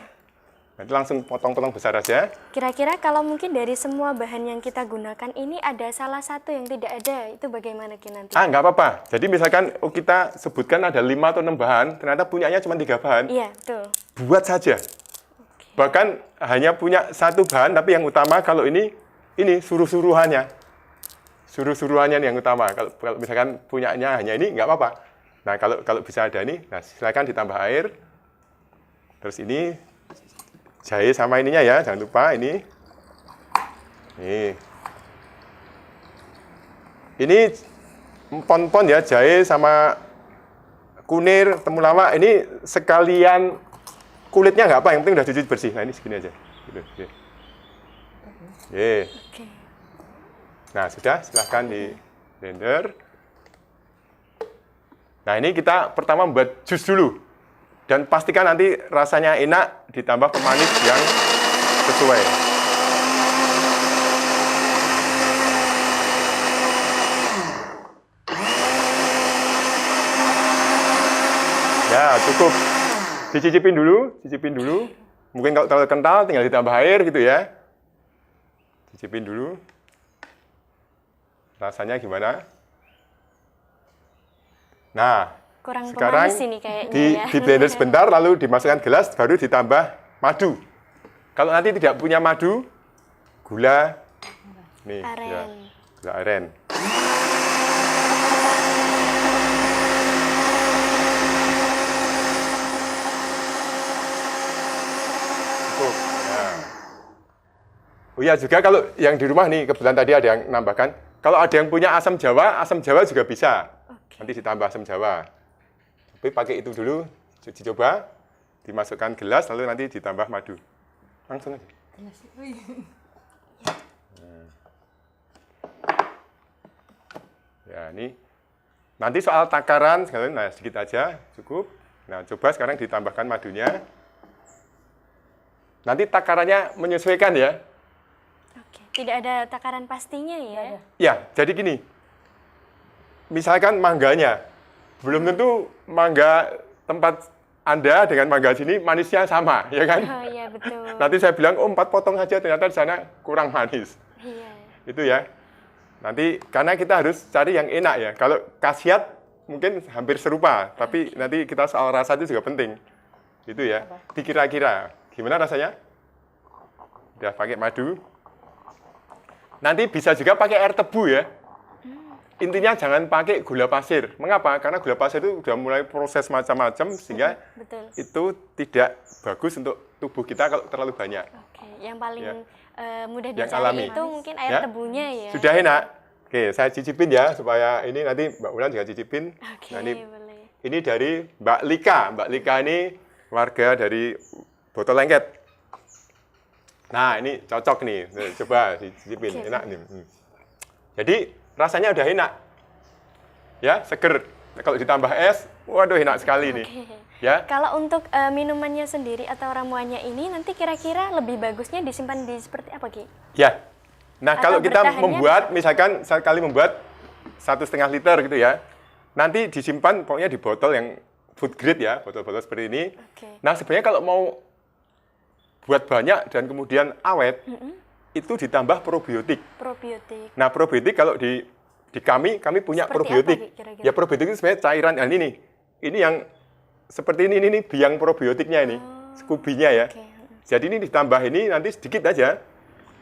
Nanti langsung potong-potong besar aja. Kira-kira kalau mungkin dari semua bahan yang kita gunakan ini ada salah satu yang tidak ada, itu bagaimana Ki nanti? Nggak apa-apa. Jadi misalkan kita sebutkan ada 5 atau 6 bahan, ternyata punyanya cuma 3 bahan. Iya, betul. Buat saja. Bahkan hanya punya 1 bahan, tapi yang utama kalau ini suruh-suruhannya. Suruh-suruhannya yang utama. Kalau misalkan punyanya hanya ini, nggak apa-apa. Nah, kalau bisa ada ini, nah silakan ditambah air. Terus ini jahe sama ininya ya, jangan lupa ini. Ini empon-empon ya, jahe sama kunir, temulawak. Ini sekalian kulitnya nggak apa, yang penting udah dicuci bersih. Nah ini segini aja. Gitu. Oke. Oke. Nah sudah, silahkan di blender. Nah ini kita pertama membuat jus dulu. Dan pastikan nanti rasanya enak, ditambah pemanis yang sesuai. Ya cukup. Dicicipin dulu. Mungkin kalau terlalu kental tinggal ditambah air gitu ya. Cicipin dulu. Rasanya gimana? Nah, Kurang sekarang pemanis ini kayaknya ya. di blender sebentar lalu dimasukkan gelas baru ditambah madu. Kalau nanti tidak punya madu, gula nih, Aren. ya, gula aren. Cukup. Ya. Oh iya juga kalau yang di rumah nih kebetulan tadi ada yang nambahkan, kalau ada yang punya asam Jawa juga bisa. Nanti ditambah asam Jawa. Tapi pakai itu dulu, dicoba, dimasukkan gelas, lalu nanti ditambah madu. Langsung aja. Ya, ini. Nanti soal takaran, sekalian, nah sedikit aja, cukup. Nah, coba sekarang ditambahkan madunya. Nanti takarannya menyesuaikan ya. Oke. Tidak ada takaran pastinya ya. Ya, jadi gini. Misalkan mangganya, belum tentu mangga tempat Anda dengan mangga sini manisnya sama, ya kan? Oh iya betul. Nanti saya bilang, oh 4 potong aja, ternyata di sana kurang manis. Iya. Itu ya. Nanti, karena kita harus cari yang enak ya. Kalau khasiat mungkin hampir serupa, tapi nanti kita soal rasa itu juga penting. Itu ya. Dikira-kira, gimana rasanya? Udah pakai madu. Nanti bisa juga pakai air tebu ya. Intinya jangan pakai gula pasir. Mengapa? Karena gula pasir itu sudah mulai proses macam-macam sehingga Betul. itu tidak bagus untuk tubuh kita kalau terlalu banyak. Oke, yang paling Ya. Mudah Yang dicari alami. itu mungkin air Ya. tebunya ya. Sudah enak. Oke, saya cicipin ya supaya ini nanti Mbak Ulan juga cicipin. Oke, Nah, boleh. ini dari Mbak Lika. Mbak Lika ini warga dari Botol Lengket. Nah, ini cocok nih. Coba dicicipin. Oke. Enak nih. Jadi rasanya udah enak. Ya, seger. Kalau ditambah es, waduh enak sekali nih. Oke. Ya. Kalau untuk minumannya sendiri atau ramuannya ini nanti kira-kira lebih bagusnya disimpan di seperti apa, Ki? Ya. Nah, Atau kalau kita bertahannya membuat, misalkan sekali membuat 1,5 liter gitu ya, nanti disimpan pokoknya di botol yang food grade ya, botol-botol seperti ini. Oke. Nah, sebenarnya kalau mau buat banyak dan kemudian awet, itu ditambah probiotik. Probiotik. Nah, probiotik kalau di kami punya Seperti probiotik. apa, Ki, kira-kira? Ya, probiotik itu sebenarnya cairan. Nah, ini nih. Ini yang seperti ini nih biang probiotiknya ini, skubinya ya. Oke. Jadi ini ditambah ini nanti sedikit aja,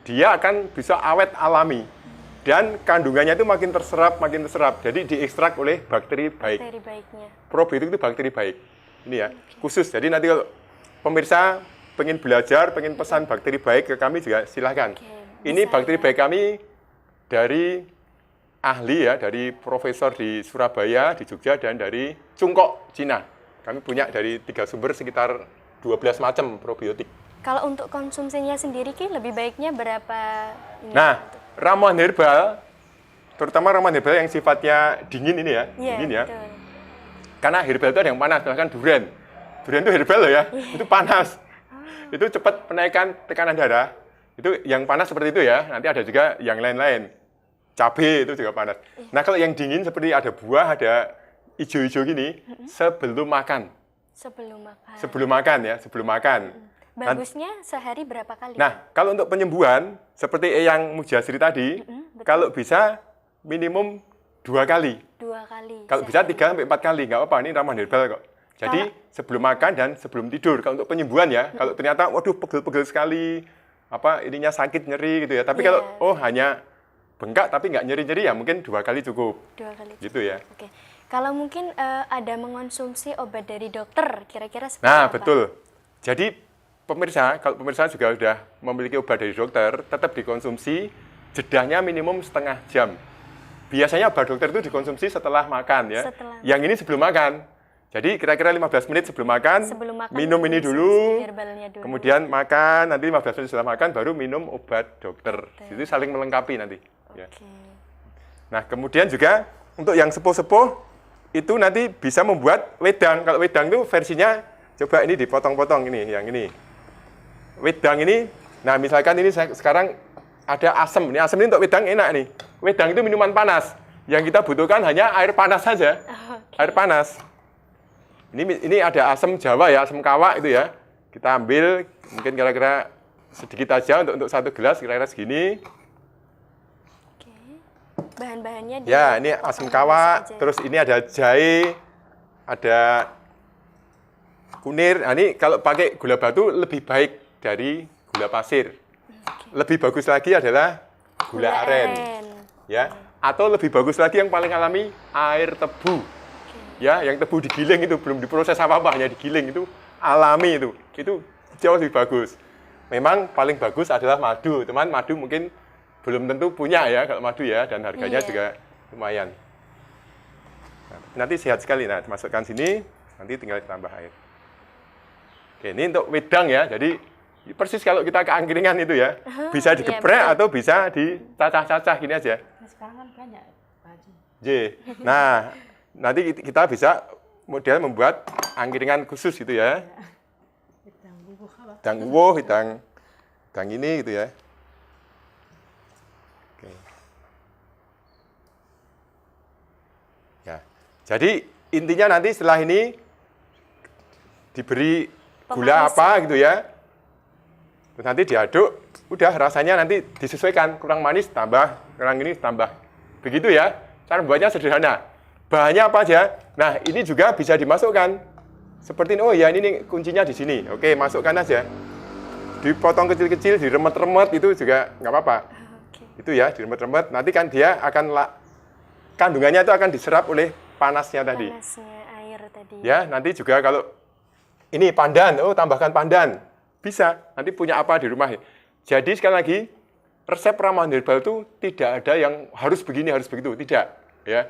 dia akan bisa awet alami. Dan kandungannya itu makin terserap. Jadi diekstrak oleh bakteri baik. Bakteri baiknya. Probiotik itu bakteri baik. Ini ya, khusus. Jadi nanti kalau pemirsa pengen belajar, pengen pesan bakteri baik ke kami juga silahkan. Ini bisa bakteri ya. baik kami dari ahli ya, dari profesor di Surabaya, di Jogja, dan dari Cungkok, Cina. Kami punya dari 3 sumber sekitar 12 macam probiotik. Kalau untuk konsumsinya sendiri, Ki, lebih baiknya berapa ini? Nah, ramuan herbal, terutama ramuan herbal yang sifatnya dingin ini ya, Iya, dingin ya. betul. Karena herbal itu ada yang panas, misalkan durian. Durian itu herbal loh ya, itu panas. Itu cepat menaikkan tekanan darah. Itu yang panas seperti itu ya, nanti ada juga yang lain-lain. Cabai itu juga panas. Nah, kalau yang dingin seperti ada buah, ada hijau-hijau gini, sebelum makan. Sebelum makan. Bagusnya sehari berapa kali? Nah, kalau untuk penyembuhan, seperti Eyang Mujasri tadi, betul. kalau bisa minimum 2 kali. 2 kali. Kalau bisa 3-4 kali, nggak apa-apa, ini ramuan herbal kok. Jadi sebelum makan dan sebelum tidur. Kalau untuk penyembuhan ya, kalau ternyata waduh pegel-pegel sekali, ininya sakit nyeri gitu ya. Tapi kalau hanya bengkak tapi nggak nyeri-nyeri ya mungkin 2 kali cukup. 2 kali. Gitu ya. Oke. Kalau mungkin ada mengonsumsi obat dari dokter, kira-kira seperti Nah, apa? betul. Jadi kalau pemirsa juga sudah memiliki obat dari dokter, tetap dikonsumsi, jedahnya minimum setengah jam. Biasanya obat dokter itu dikonsumsi setelah makan ya. Setelah. Yang ini sebelum makan. Jadi kira-kira 15 menit sebelum makan minum ini dulu. Herbalnya dulu. Kemudian makan, nanti 15 menit setelah makan baru minum obat dokter. Itu saling melengkapi nanti. Ya. Oke. Nah, kemudian juga untuk yang sepuh-sepuh itu nanti bisa membuat wedang. Kalau wedang itu versinya coba ini dipotong-potong ini, yang ini. Wedang ini, nah misalkan ini sekarang ada asam. Ini asam ini untuk wedang enak nih. Wedang itu minuman panas. Yang kita butuhkan hanya air panas saja. Air panas. Ini ada asam Jawa ya, asam kawak itu ya. Kita ambil mungkin kira-kira sedikit aja untuk satu gelas kira-kira segini. Oke. Bahan-bahannya Ya, ini asam kawak, terus ini ada jahe, ada kunir. Nah, ini kalau pakai gula batu lebih baik dari gula pasir. Lebih bagus lagi adalah gula aren. Ya, atau lebih bagus lagi yang paling alami air tebu. Ya, yang tebu digiling itu belum diproses apa-apa, hanya digiling itu alami itu jauh lebih bagus. Memang paling bagus adalah madu, teman. Madu mungkin belum tentu punya ya kalau madu ya, dan harganya juga lumayan. Nah, nanti sehat sekali. Nah, masukkan sini, nanti tinggal tambah air. Oke, ini untuk wedang ya. Jadi persis kalau kita ke angkringan itu ya, bisa digeprek atau bisa dicacah-cacah gini aja. Sekarang kan banyak baju. J. Nah, nanti kita bisa model membuat angkringan khusus gitu ya. Wedang bubuh apa? Wedang uwoh, wedang ini gitu ya. Oke. Ya. Jadi intinya nanti setelah ini diberi gula apa gitu ya. Terus nanti diaduk, udah rasanya nanti disesuaikan, kurang manis tambah, kurang ini tambah. Begitu ya. Cara membuatnya sederhana. Bahannya apa aja? Nah, ini juga bisa dimasukkan. Seperti ini, oh ya ini nih, kuncinya di sini. Oke, masukkan aja. Dipotong kecil-kecil, diremet-remet, itu juga nggak apa-apa. Itu ya, diremet-remet. Nanti kan dia akan, kandungannya itu akan diserap oleh panasnya tadi. Panasnya air tadi. Ya, nanti juga kalau ini pandan, oh tambahkan pandan. Bisa, nanti punya apa di rumah. Jadi sekali lagi, resep ramuan herbal itu tidak ada yang harus begini, harus begitu. Tidak, ya.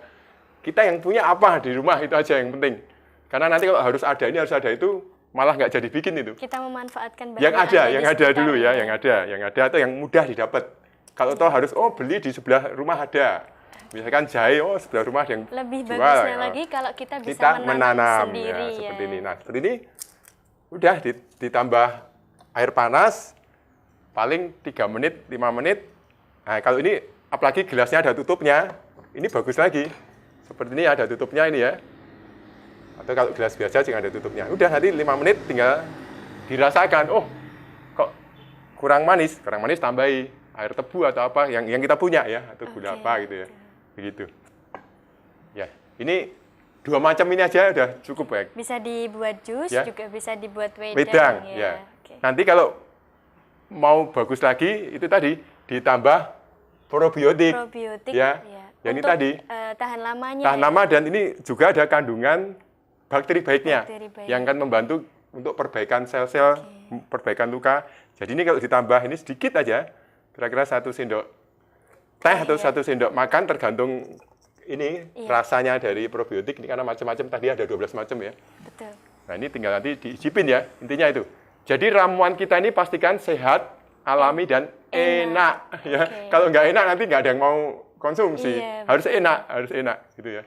Kita yang punya apa di rumah itu aja yang penting. Karena nanti kalau harus ada ini, harus ada itu, malah nggak jadi bikin itu. Kita memanfaatkan bahan Yang ada dulu ya, yang ada atau yang mudah didapat. Kalau toh harus, oh beli di sebelah rumah ada. Misalkan jahe, oh sebelah rumah yang lebih jual. Bagusnya lagi kalau kita bisa menanam sendiri ya, seperti ini. Nah, seperti ini udah ditambah air panas, paling 3 menit, 5 menit. Nah, kalau ini apalagi gelasnya ada tutupnya, ini bagus lagi. Seperti ini ada tutupnya ini ya. Atau kalau gelas biasa jangan ada tutupnya. Udah nanti 5 menit tinggal dirasakan. Oh, kok kurang manis tambahi air tebu atau apa yang kita punya ya, atau gula apa gitu ya. Begitu. Ya, ini 2 macam ini aja udah cukup baik. Bisa dibuat jus, ya. juga bisa dibuat wedang ya. Nanti kalau mau bagus lagi itu tadi ditambah probiotik. Ya. Yang ini tadi tahan lamanya. Tahan lama dan ini juga ada kandungan bakteri baiknya yang akan membantu untuk perbaikan sel-sel, perbaikan luka. Jadi ini kalau ditambah ini sedikit aja, kira-kira 1 sendok teh atau 1 sendok makan tergantung ini rasanya dari probiotik ini karena macam-macam tadi ada 12 macam ya. Betul. Nah, ini tinggal nanti diicipin ya, intinya itu. Jadi ramuan kita ini pastikan sehat, alami dan enak ya. Kalau nggak enak nanti nggak ada yang mau konsumsi. Harus enak gitu ya.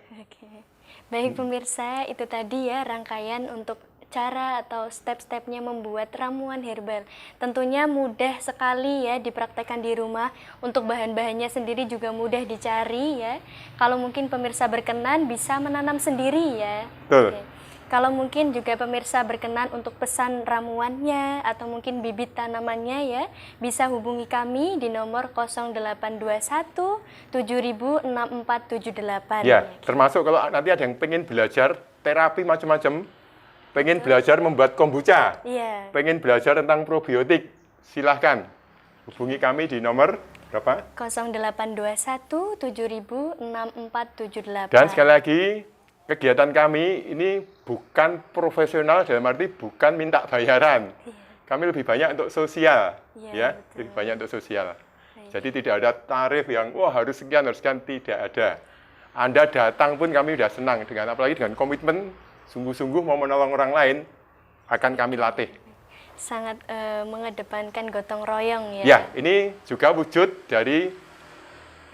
Baik pemirsa, itu tadi ya rangkaian untuk cara atau step-stepnya membuat ramuan herbal. Tentunya mudah sekali ya dipraktekkan di rumah. Untuk bahan-bahannya sendiri juga mudah dicari ya. Kalau mungkin pemirsa berkenan bisa menanam sendiri ya. Betul. Kalau mungkin juga pemirsa berkenan untuk pesan ramuannya atau mungkin bibit tanamannya ya, bisa hubungi kami di nomor 0821 70006478. Ya, termasuk kalau nanti ada yang pengen belajar terapi macam-macam, pengen belajar membuat kombucha, pengen belajar tentang probiotik, silahkan hubungi kami di nomor berapa? 0821 70006478. Dan sekali lagi, kegiatan kami ini bukan profesional dalam arti bukan minta bayaran. Kami lebih banyak untuk sosial, ya, lebih banyak untuk sosial. Jadi tidak ada tarif yang wah harus sekian, tidak ada. Anda datang pun kami sudah senang dengan apalagi dengan komitmen sungguh-sungguh mau menolong orang lain, akan kami latih. Sangat mengedepankan gotong royong ya. Ya, ini juga wujud dari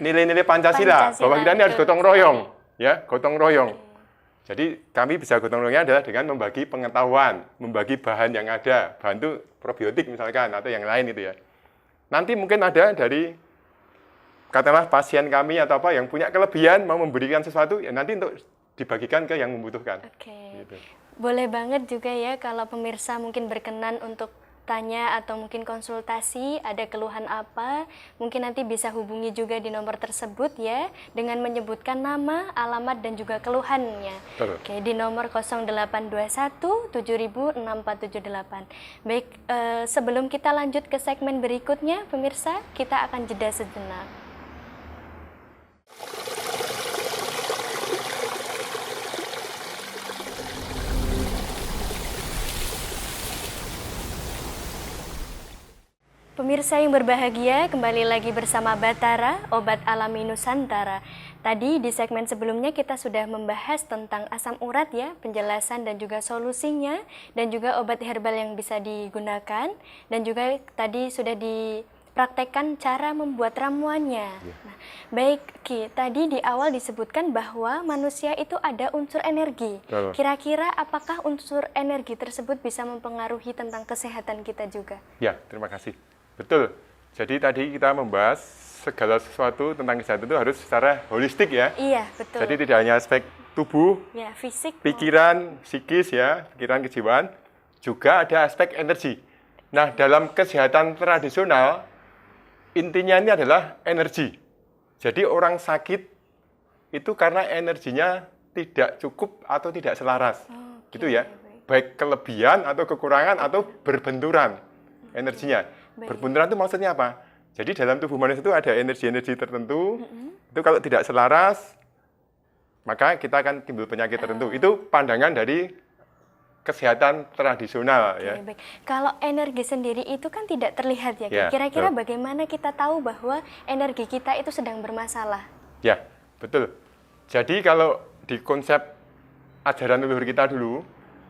nilai-nilai Pancasila, bahwa kita ini harus betul gotong royong, ya, gotong royong. Jadi kami bisa gotong royongnya adalah dengan membagi pengetahuan, membagi bahan yang ada, bahan itu probiotik misalkan atau yang lain itu ya. Nanti mungkin ada dari katakanlah pasien kami atau apa yang punya kelebihan mau memberikan sesuatu, ya nanti untuk dibagikan ke yang membutuhkan. Oke. Gitu. Boleh banget juga ya kalau pemirsa mungkin berkenan untuk tanya atau mungkin konsultasi, ada keluhan apa, mungkin nanti bisa hubungi juga di nomor tersebut ya, dengan menyebutkan nama, alamat, dan juga keluhannya. Betul. Oke, di nomor 0821 706478. Baik, sebelum kita lanjut ke segmen berikutnya, pemirsa, kita akan jeda sejenak. Pemirsa yang berbahagia, kembali lagi bersama Batara, obat alami Nusantara. Tadi di segmen sebelumnya kita sudah membahas tentang asam urat ya, penjelasan dan juga solusinya, dan juga obat herbal yang bisa digunakan, dan juga tadi sudah dipraktekkan cara membuat ramuannya. Nah, baik Ki, tadi di awal disebutkan bahwa manusia itu ada unsur energi. Betul. Kira-kira apakah unsur energi tersebut bisa mempengaruhi tentang kesehatan kita juga? Ya, terima kasih. Betul. Jadi tadi kita membahas segala sesuatu tentang kesehatan itu harus secara holistik ya. Iya, betul. Jadi tidak hanya aspek tubuh, Ya, fisik, pikiran, psikis ya, pikiran kejiwaan, juga ada aspek energi. Nah, dalam kesehatan tradisional, intinya ini adalah energi. Jadi orang sakit itu karena energinya tidak cukup atau tidak selaras. Gitu ya. Baik kelebihan atau kekurangan atau berbenturan energinya. Berbenturan itu maksudnya apa? Jadi dalam tubuh manusia itu ada energi-energi tertentu. Itu kalau tidak selaras, maka kita akan timbul penyakit tertentu. Itu pandangan dari kesehatan tradisional ya. Baik. Kalau energi sendiri itu kan tidak terlihat ya. Ya, Kira-kira betul. bagaimana kita tahu bahwa energi kita itu sedang bermasalah? Ya, betul. Jadi kalau di konsep ajaran leluhur kita dulu,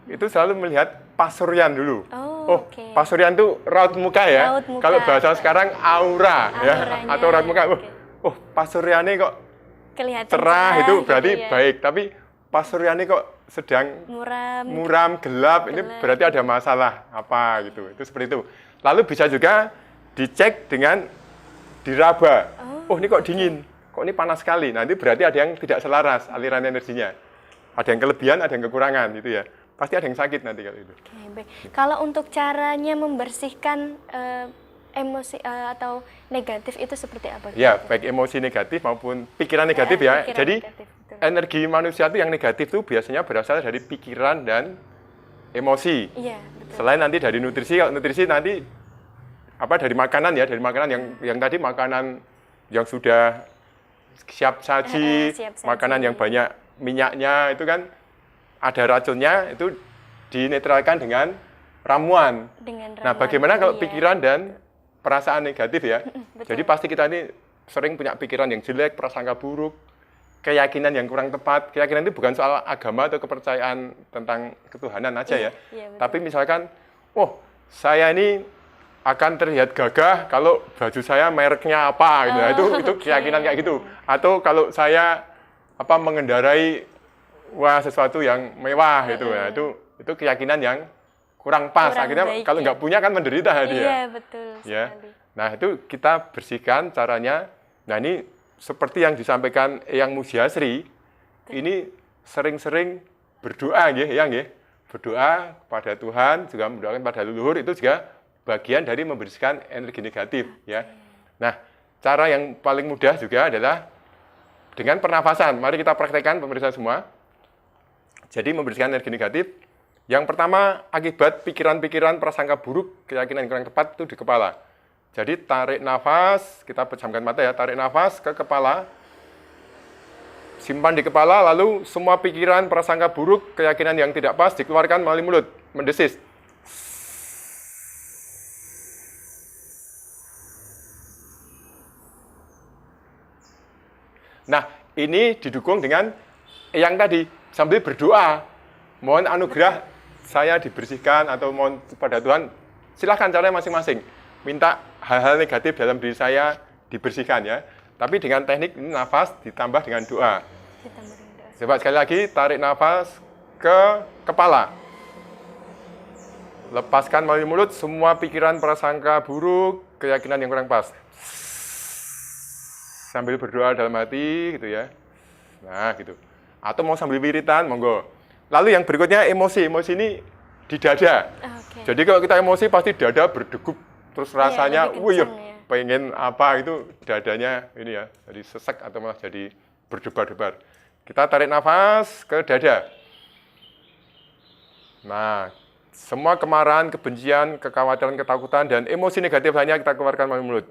itu selalu melihat pasuryan dulu. Oke. Pasuryan itu raut muka ya. Raut muka. Kalau bahasa sekarang aura ya, Auranya, atau raut muka. oke. Pasuryane kok Kelihatan cerah itu berarti gitu ya. baik, tapi pasuryane kok sedang muram, gelap, ini berarti ada masalah apa gitu. Itu seperti itu. Lalu bisa juga dicek dengan diraba. Ini kok dingin, kok ini panas sekali. Nanti berarti ada yang tidak selaras aliran energinya. Ada yang kelebihan, ada yang kekurangan gitu ya. Pasti ada yang sakit nanti kalau itu. Oke, baik. Kalau untuk caranya membersihkan emosi atau negatif itu seperti apa? Ya, baik emosi negatif maupun pikiran negatif ya. Pikiran Jadi negatif, betul. energi manusia itu yang negatif itu biasanya berasal dari pikiran dan emosi. Iya, betul. Selain nanti dari nutrisi, kalau nutrisi nanti dari makanan ya, dari makanan yang tadi makanan yang sudah siap saji, siap saji. makanan yang banyak minyaknya itu kan ada racunnya, itu dinetralkan dengan ramuan. Nah, bagaimana kalau iya. pikiran dan perasaan negatif ya? Betul. Jadi pasti kita ini sering punya pikiran yang jelek, prasangka buruk, keyakinan yang kurang tepat. Keyakinan itu bukan soal agama atau kepercayaan tentang ketuhanan aja ya. Iya, betul. Tapi misalkan, saya ini akan terlihat gagah kalau baju saya mereknya apa gitu. Nah, itu keyakinan kayak gitu. Atau kalau saya mengendarai sesuatu yang mewah gitu ya. Itu keyakinan yang kurang pas. Kurang Akhirnya baik, kalau ya. nggak punya kan menderita dia. Iya, betul Ya. sekali. Nah, itu kita bersihkan caranya. Nah, ini seperti yang disampaikan Eyang Mujiasri, ini sering-sering berdoa ya, berdoa kepada Tuhan, juga mendoakan pada leluhur, itu juga bagian dari membersihkan energi negatif ya. Nah, cara yang paling mudah juga adalah dengan pernafasan. Mari kita praktekkan pemirsa semua. Jadi membersihkan energi negatif. Yang pertama, akibat pikiran-pikiran prasangka buruk, keyakinan yang kurang tepat itu di kepala. Jadi tarik nafas, kita pejamkan mata ya, tarik nafas ke kepala, simpan di kepala, lalu semua pikiran, prasangka buruk, keyakinan yang tidak pas dikeluarkan melalui mulut, mendesis. Nah, ini didukung dengan yang tadi, sambil berdoa. mohon anugerah saya dibersihkan atau mohon kepada Tuhan, silahkan caranya masing-masing. Minta hal-hal negatif dalam diri saya dibersihkan ya. Tapi dengan teknik ini nafas ditambah dengan doa. Ditambah dengan doa. Coba sekali lagi, tarik nafas ke kepala. Lepaskan melalui mulut semua pikiran, prasangka buruk, keyakinan yang kurang pas. Sambil berdoa dalam hati gitu ya. Nah, gitu. Atau mau sambil wiritan, monggo. Lalu yang berikutnya emosi. Emosi ini di dada. Oke. Jadi kalau kita emosi pasti dada berdegup. Terus rasanya, lebih wih, kencang ya. pengen apa itu dadanya ini ya. Jadi sesek atau malah jadi berdebar-debar. Kita tarik nafas ke dada. Nah, semua kemarahan, kebencian, kekhawatiran, ketakutan, dan emosi negatif lainnya kita keluarkan melalui mulut.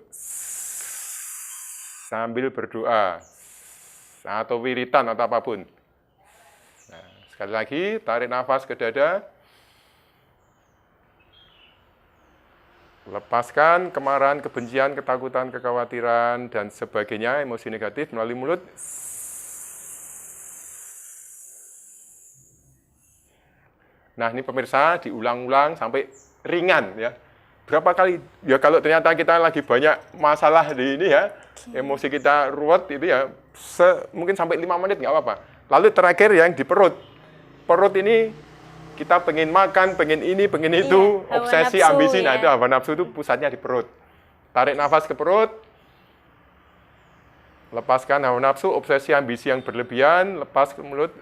Sambil berdoa. Atau wiritan atau apapun. Nah, sekali lagi, tarik nafas ke dada. Lepaskan kemarahan, kebencian, ketakutan, kekhawatiran, dan sebagainya, emosi negatif melalui mulut. Nah, ini pemirsa diulang-ulang sampai ringan ya. Berapa kali? Ya kalau ternyata kita lagi banyak masalah di ini ya, emosi kita ruwet itu ya, mungkin sampai 5 menit nggak apa-apa. Lalu terakhir yang di perut. Perut ini kita pengen makan, pengen ini, pengen itu, hawa obsesi, nafsu, ambisi, nah ya. itu hawa nafsu itu pusatnya di perut. Tarik nafas ke perut. Lepaskan hawa nafsu, obsesi, ambisi yang berlebihan, lepas ke mulut.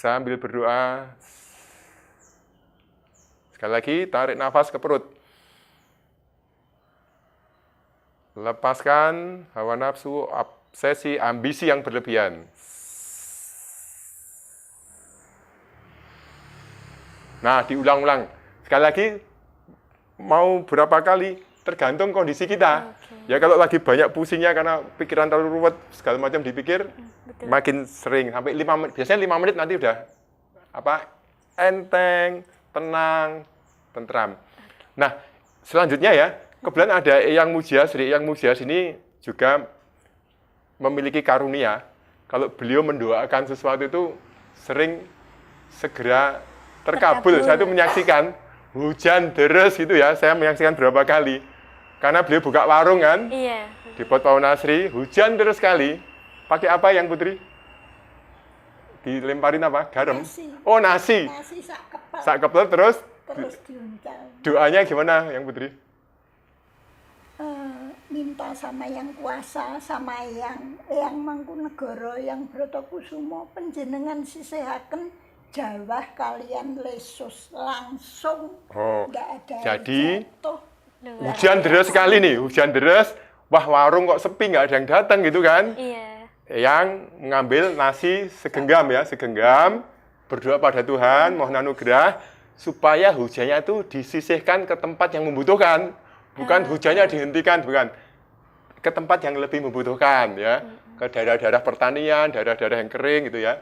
Sambil berdoa. Sekali lagi, tarik nafas ke perut. Lepaskan hawa nafsu, obsesi, ambisi yang berlebihan. Nah, diulang-ulang. Sekali lagi, mau berapa kali, tergantung kondisi kita. Ya kalau lagi banyak pusingnya karena pikiran terlalu ruwet, segala macam dipikir, Betul. makin sering sampai 5 menit. Biasanya 5 menit nanti udah enteng, tenang, tentram. Nah, selanjutnya ya, kebetulan ada Eyang Mujiasri. Eyang Mujiasri ini juga memiliki karunia. Kalau beliau mendoakan sesuatu itu sering segera terkabul. Saya itu menyaksikan hujan deres gitu ya, saya menyaksikan berapa kali. Karena beliau buka warung kan, Iya. di Pot Paunasri, hujan terus sekali. Pakai apa yang Putri? Dilemparin apa? Garam? Nasi. Oh, nasi. Nasi sak kepal, Sak kepel terus terus diuncal. doanya gimana yang Putri? Minta sama yang kuasa, sama yang Mangkunegara, yang Brotokusumo, penjenengan sisehaken jawah kalian lesus langsung. Oh, Nggak ada jadi jatuh. hujan deras sekali nih, hujan deras. Wah, warung kok sepi, nggak ada yang datang gitu kan? Iya. Yang mengambil nasi segenggam ya, segenggam, berdoa pada Tuhan, mohon anugerah, supaya hujannya itu disisihkan ke tempat yang membutuhkan. Bukan hujannya dihentikan, bukan. Ke tempat yang lebih membutuhkan ya. Ke daerah-daerah pertanian, daerah-daerah yang kering gitu ya.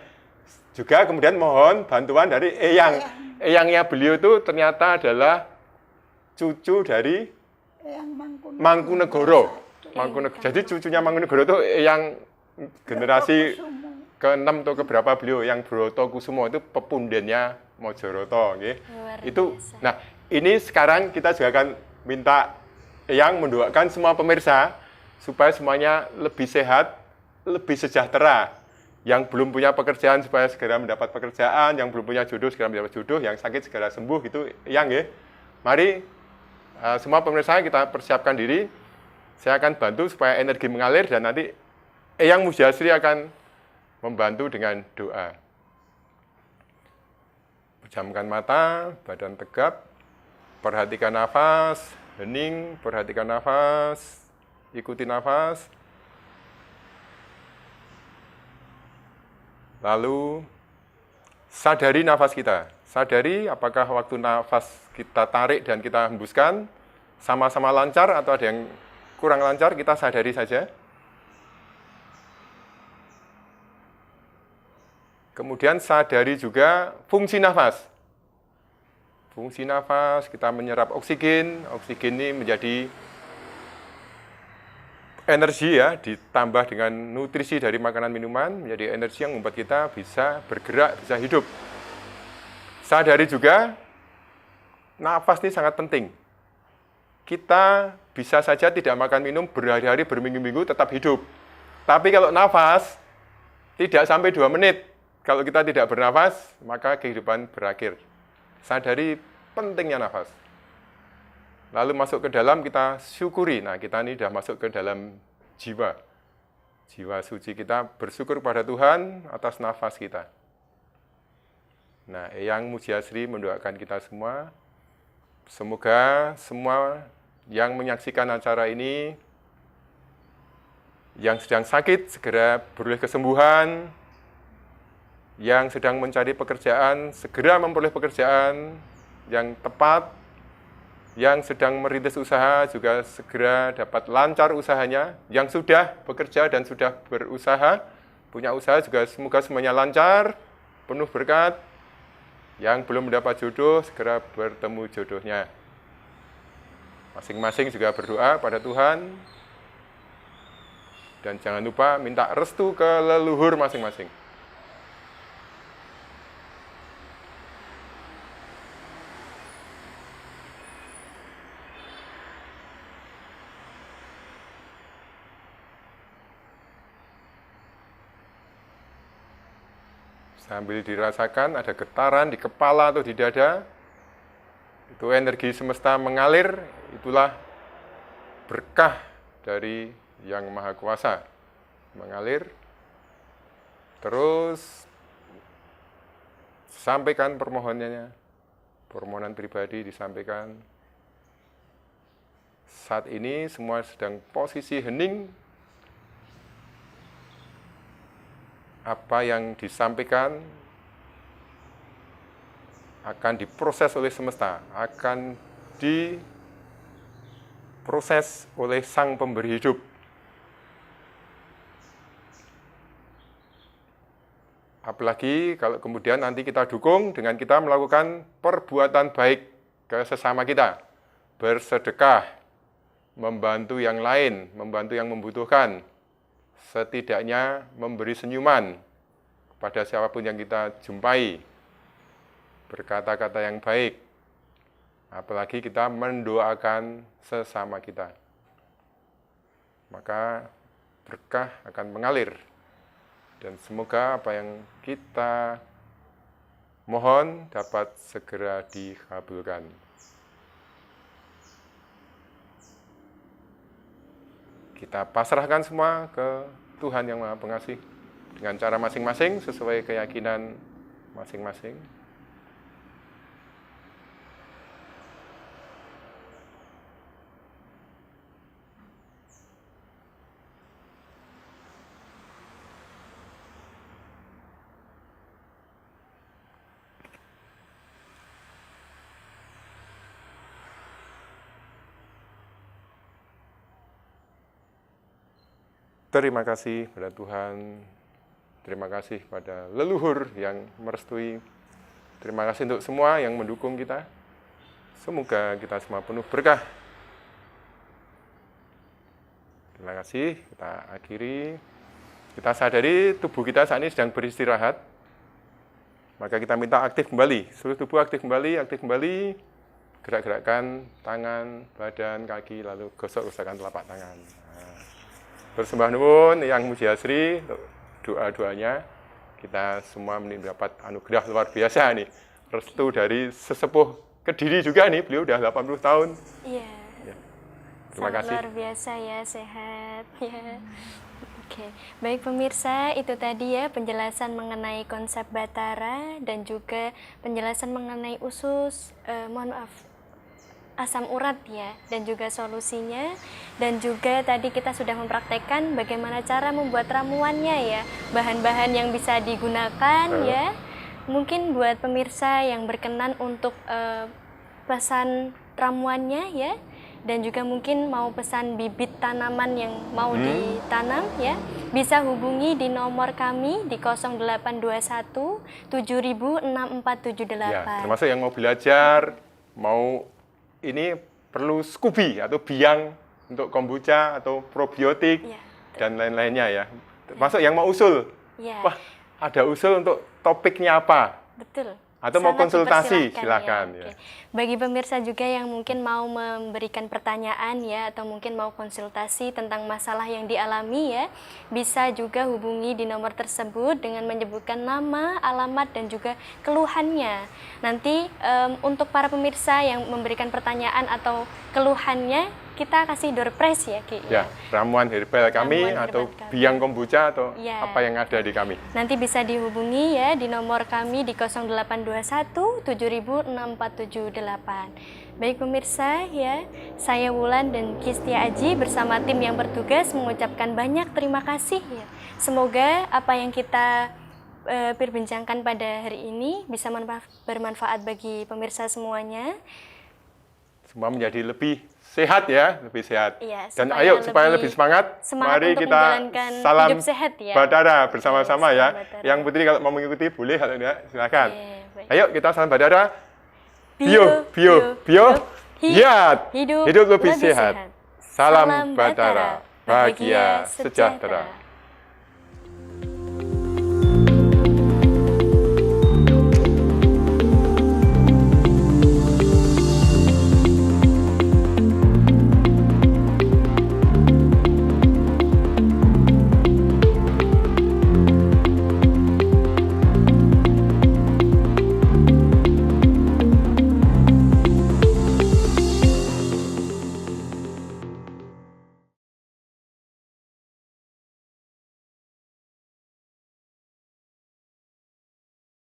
Juga kemudian mohon bantuan dari Eyang. Eyangnya beliau itu ternyata adalah cucu dari Yang Mangkunegara. Jadi cucunya Mangkunegara itu yang generasi ke-6 atau keberapa beliau yang Brotokusumo itu pepundennya Mojoroto nggih. Luar Itu biasa. nah, ini sekarang kita juga akan minta yang mendoakan semua pemirsa supaya semuanya lebih sehat, lebih sejahtera. Yang belum punya pekerjaan supaya segera mendapat pekerjaan, yang belum punya jodoh segera mendapat jodoh, yang sakit segera sembuh gitu yang nggih. Mari semua pemirsa kita persiapkan diri. Saya akan bantu supaya energi mengalir dan nanti Eyang Mujiasri akan membantu dengan doa. Pejamkan mata, badan tegap, perhatikan nafas, hening, perhatikan nafas, ikuti nafas. Lalu sadari nafas kita. Sadari apakah waktu nafas kita tarik dan kita hembuskan sama-sama lancar atau ada yang kurang lancar, kita sadari saja. Kemudian sadari juga fungsi nafas. Fungsi nafas, kita menyerap oksigen. Oksigen ini menjadi energi ya, ditambah dengan nutrisi dari makanan minuman, menjadi energi yang membuat kita bisa bergerak, bisa hidup. Sadari juga, nafas ini sangat penting. Kita bisa saja tidak makan minum berhari-hari, berminggu-minggu, tetap hidup. Tapi kalau nafas, tidak sampai 2 menit. Kalau kita tidak bernafas, maka kehidupan berakhir. Sadari pentingnya nafas. Lalu masuk ke dalam, kita syukuri. Nah, kita ini sudah masuk ke dalam jiwa. Jiwa suci kita bersyukur pada Tuhan atas nafas kita. Nah, Eyang Mujiasri mendoakan kita semua. Semoga semua yang menyaksikan acara ini, yang sedang sakit, segera beroleh kesembuhan. Yang sedang mencari pekerjaan, segera memperoleh pekerjaan yang tepat. Yang sedang merintis usaha juga segera dapat lancar usahanya. Yang sudah bekerja dan sudah berusaha, punya usaha juga semoga semuanya lancar, penuh berkat. Yang belum mendapat jodoh, segera bertemu jodohnya. Masing-masing juga berdoa pada Tuhan. Dan jangan lupa minta restu ke leluhur masing-masing. Sambil dirasakan ada getaran di kepala atau di dada, itu energi semesta mengalir, itulah berkah dari Yang Maha Kuasa. Mengalir, terus sampaikan permohonannya, permohonan pribadi disampaikan. Saat ini semua sedang posisi hening. Apa yang disampaikan akan diproses oleh semesta, akan diproses oleh Sang Pemberi Hidup. Apalagi kalau kemudian nanti kita dukung dengan kita melakukan perbuatan baik ke sesama kita, bersedekah, membantu yang lain, membantu yang membutuhkan, setidaknya memberi senyuman kepada siapapun yang kita jumpai, berkata-kata yang baik, apalagi kita mendoakan sesama kita. Maka berkah akan mengalir. Dan semoga apa yang kita mohon dapat segera dikabulkan. Kita pasrahkan semua ke Tuhan Yang Maha Pengasih dengan cara masing-masing sesuai keyakinan masing-masing. Terima kasih pada Tuhan, terima kasih pada leluhur yang merestui, terima kasih untuk semua yang mendukung kita. Semoga kita semua penuh berkah. Terima kasih, kita akhiri. Kita sadari tubuh kita saat ini sedang beristirahat. Maka kita minta aktif kembali, seluruh tubuh aktif kembali. Gerak-gerakkan tangan, badan, kaki, lalu gosok-gosokkan telapak tangan. Bersembah nuwun Yang Mujiasri untuk doa-doanya. Kita semua mendapat anugerah luar biasa nih. Restu dari sesepuh Kediri juga nih, beliau udah 80 tahun. Iya. Ya. Terima kasih. Luar biasa ya, sehat. Ya. Oke, baik pemirsa, itu tadi ya penjelasan mengenai konsep Batara dan juga penjelasan mengenai usus, asam urat ya, dan juga solusinya, dan juga tadi kita sudah mempraktekkan bagaimana cara membuat ramuannya ya, bahan-bahan yang bisa digunakan ya. Mungkin buat pemirsa yang berkenan untuk pesan ramuannya ya, dan juga mungkin mau pesan bibit tanaman yang mau ditanam ya, bisa hubungi di nomor kami di 0821 70006478. Ya, termasuk yang mau belajar, mau ini perlu Scubi atau biang untuk kombucha atau probiotik Ya, dan lain-lainnya ya. Termasuk yang mau usul. ya, Wah, ada usul untuk topiknya apa? betul. Atau mau Sangat konsultasi, dipersilahkan, silakan, ya. ya. Oke. Bagi pemirsa juga yang mungkin mau memberikan pertanyaan ya, atau mungkin mau konsultasi tentang masalah yang dialami ya, bisa juga hubungi di nomor tersebut dengan menyebutkan nama, alamat, dan juga keluhannya. Nanti untuk para pemirsa yang memberikan pertanyaan atau keluhannya, kita kasih door prize ya, Ki. Ya, ramuan herbal kami Ramuan atau herbal kami. biang kombucha atau Ya. apa yang ada di kami. Nanti bisa dihubungi ya di nomor kami di 0821 706478. Baik pemirsa ya, saya Wulan dan Kistia Aji bersama tim yang bertugas mengucapkan banyak terima kasih ya. Semoga apa yang kita perbincangkan pada hari ini bisa bermanfaat bagi pemirsa semuanya. Semua menjadi lebih sehat ya, lebih sehat. Iya, Dan supaya ayo supaya lebih lebih semangat, semangat mari untuk kita menjalankan salam hidup sehat ya. Badara bersama-sama Oke, ya. salam Badara. Yang Putri kalau mau mengikuti boleh, kalau tidak silakan. Oke, baik. Ayo kita salam Badara. Bio, Hiat. hidup Hidup lebih sehat. Salam Salam Badara. Badara. Bahagia sejahtera.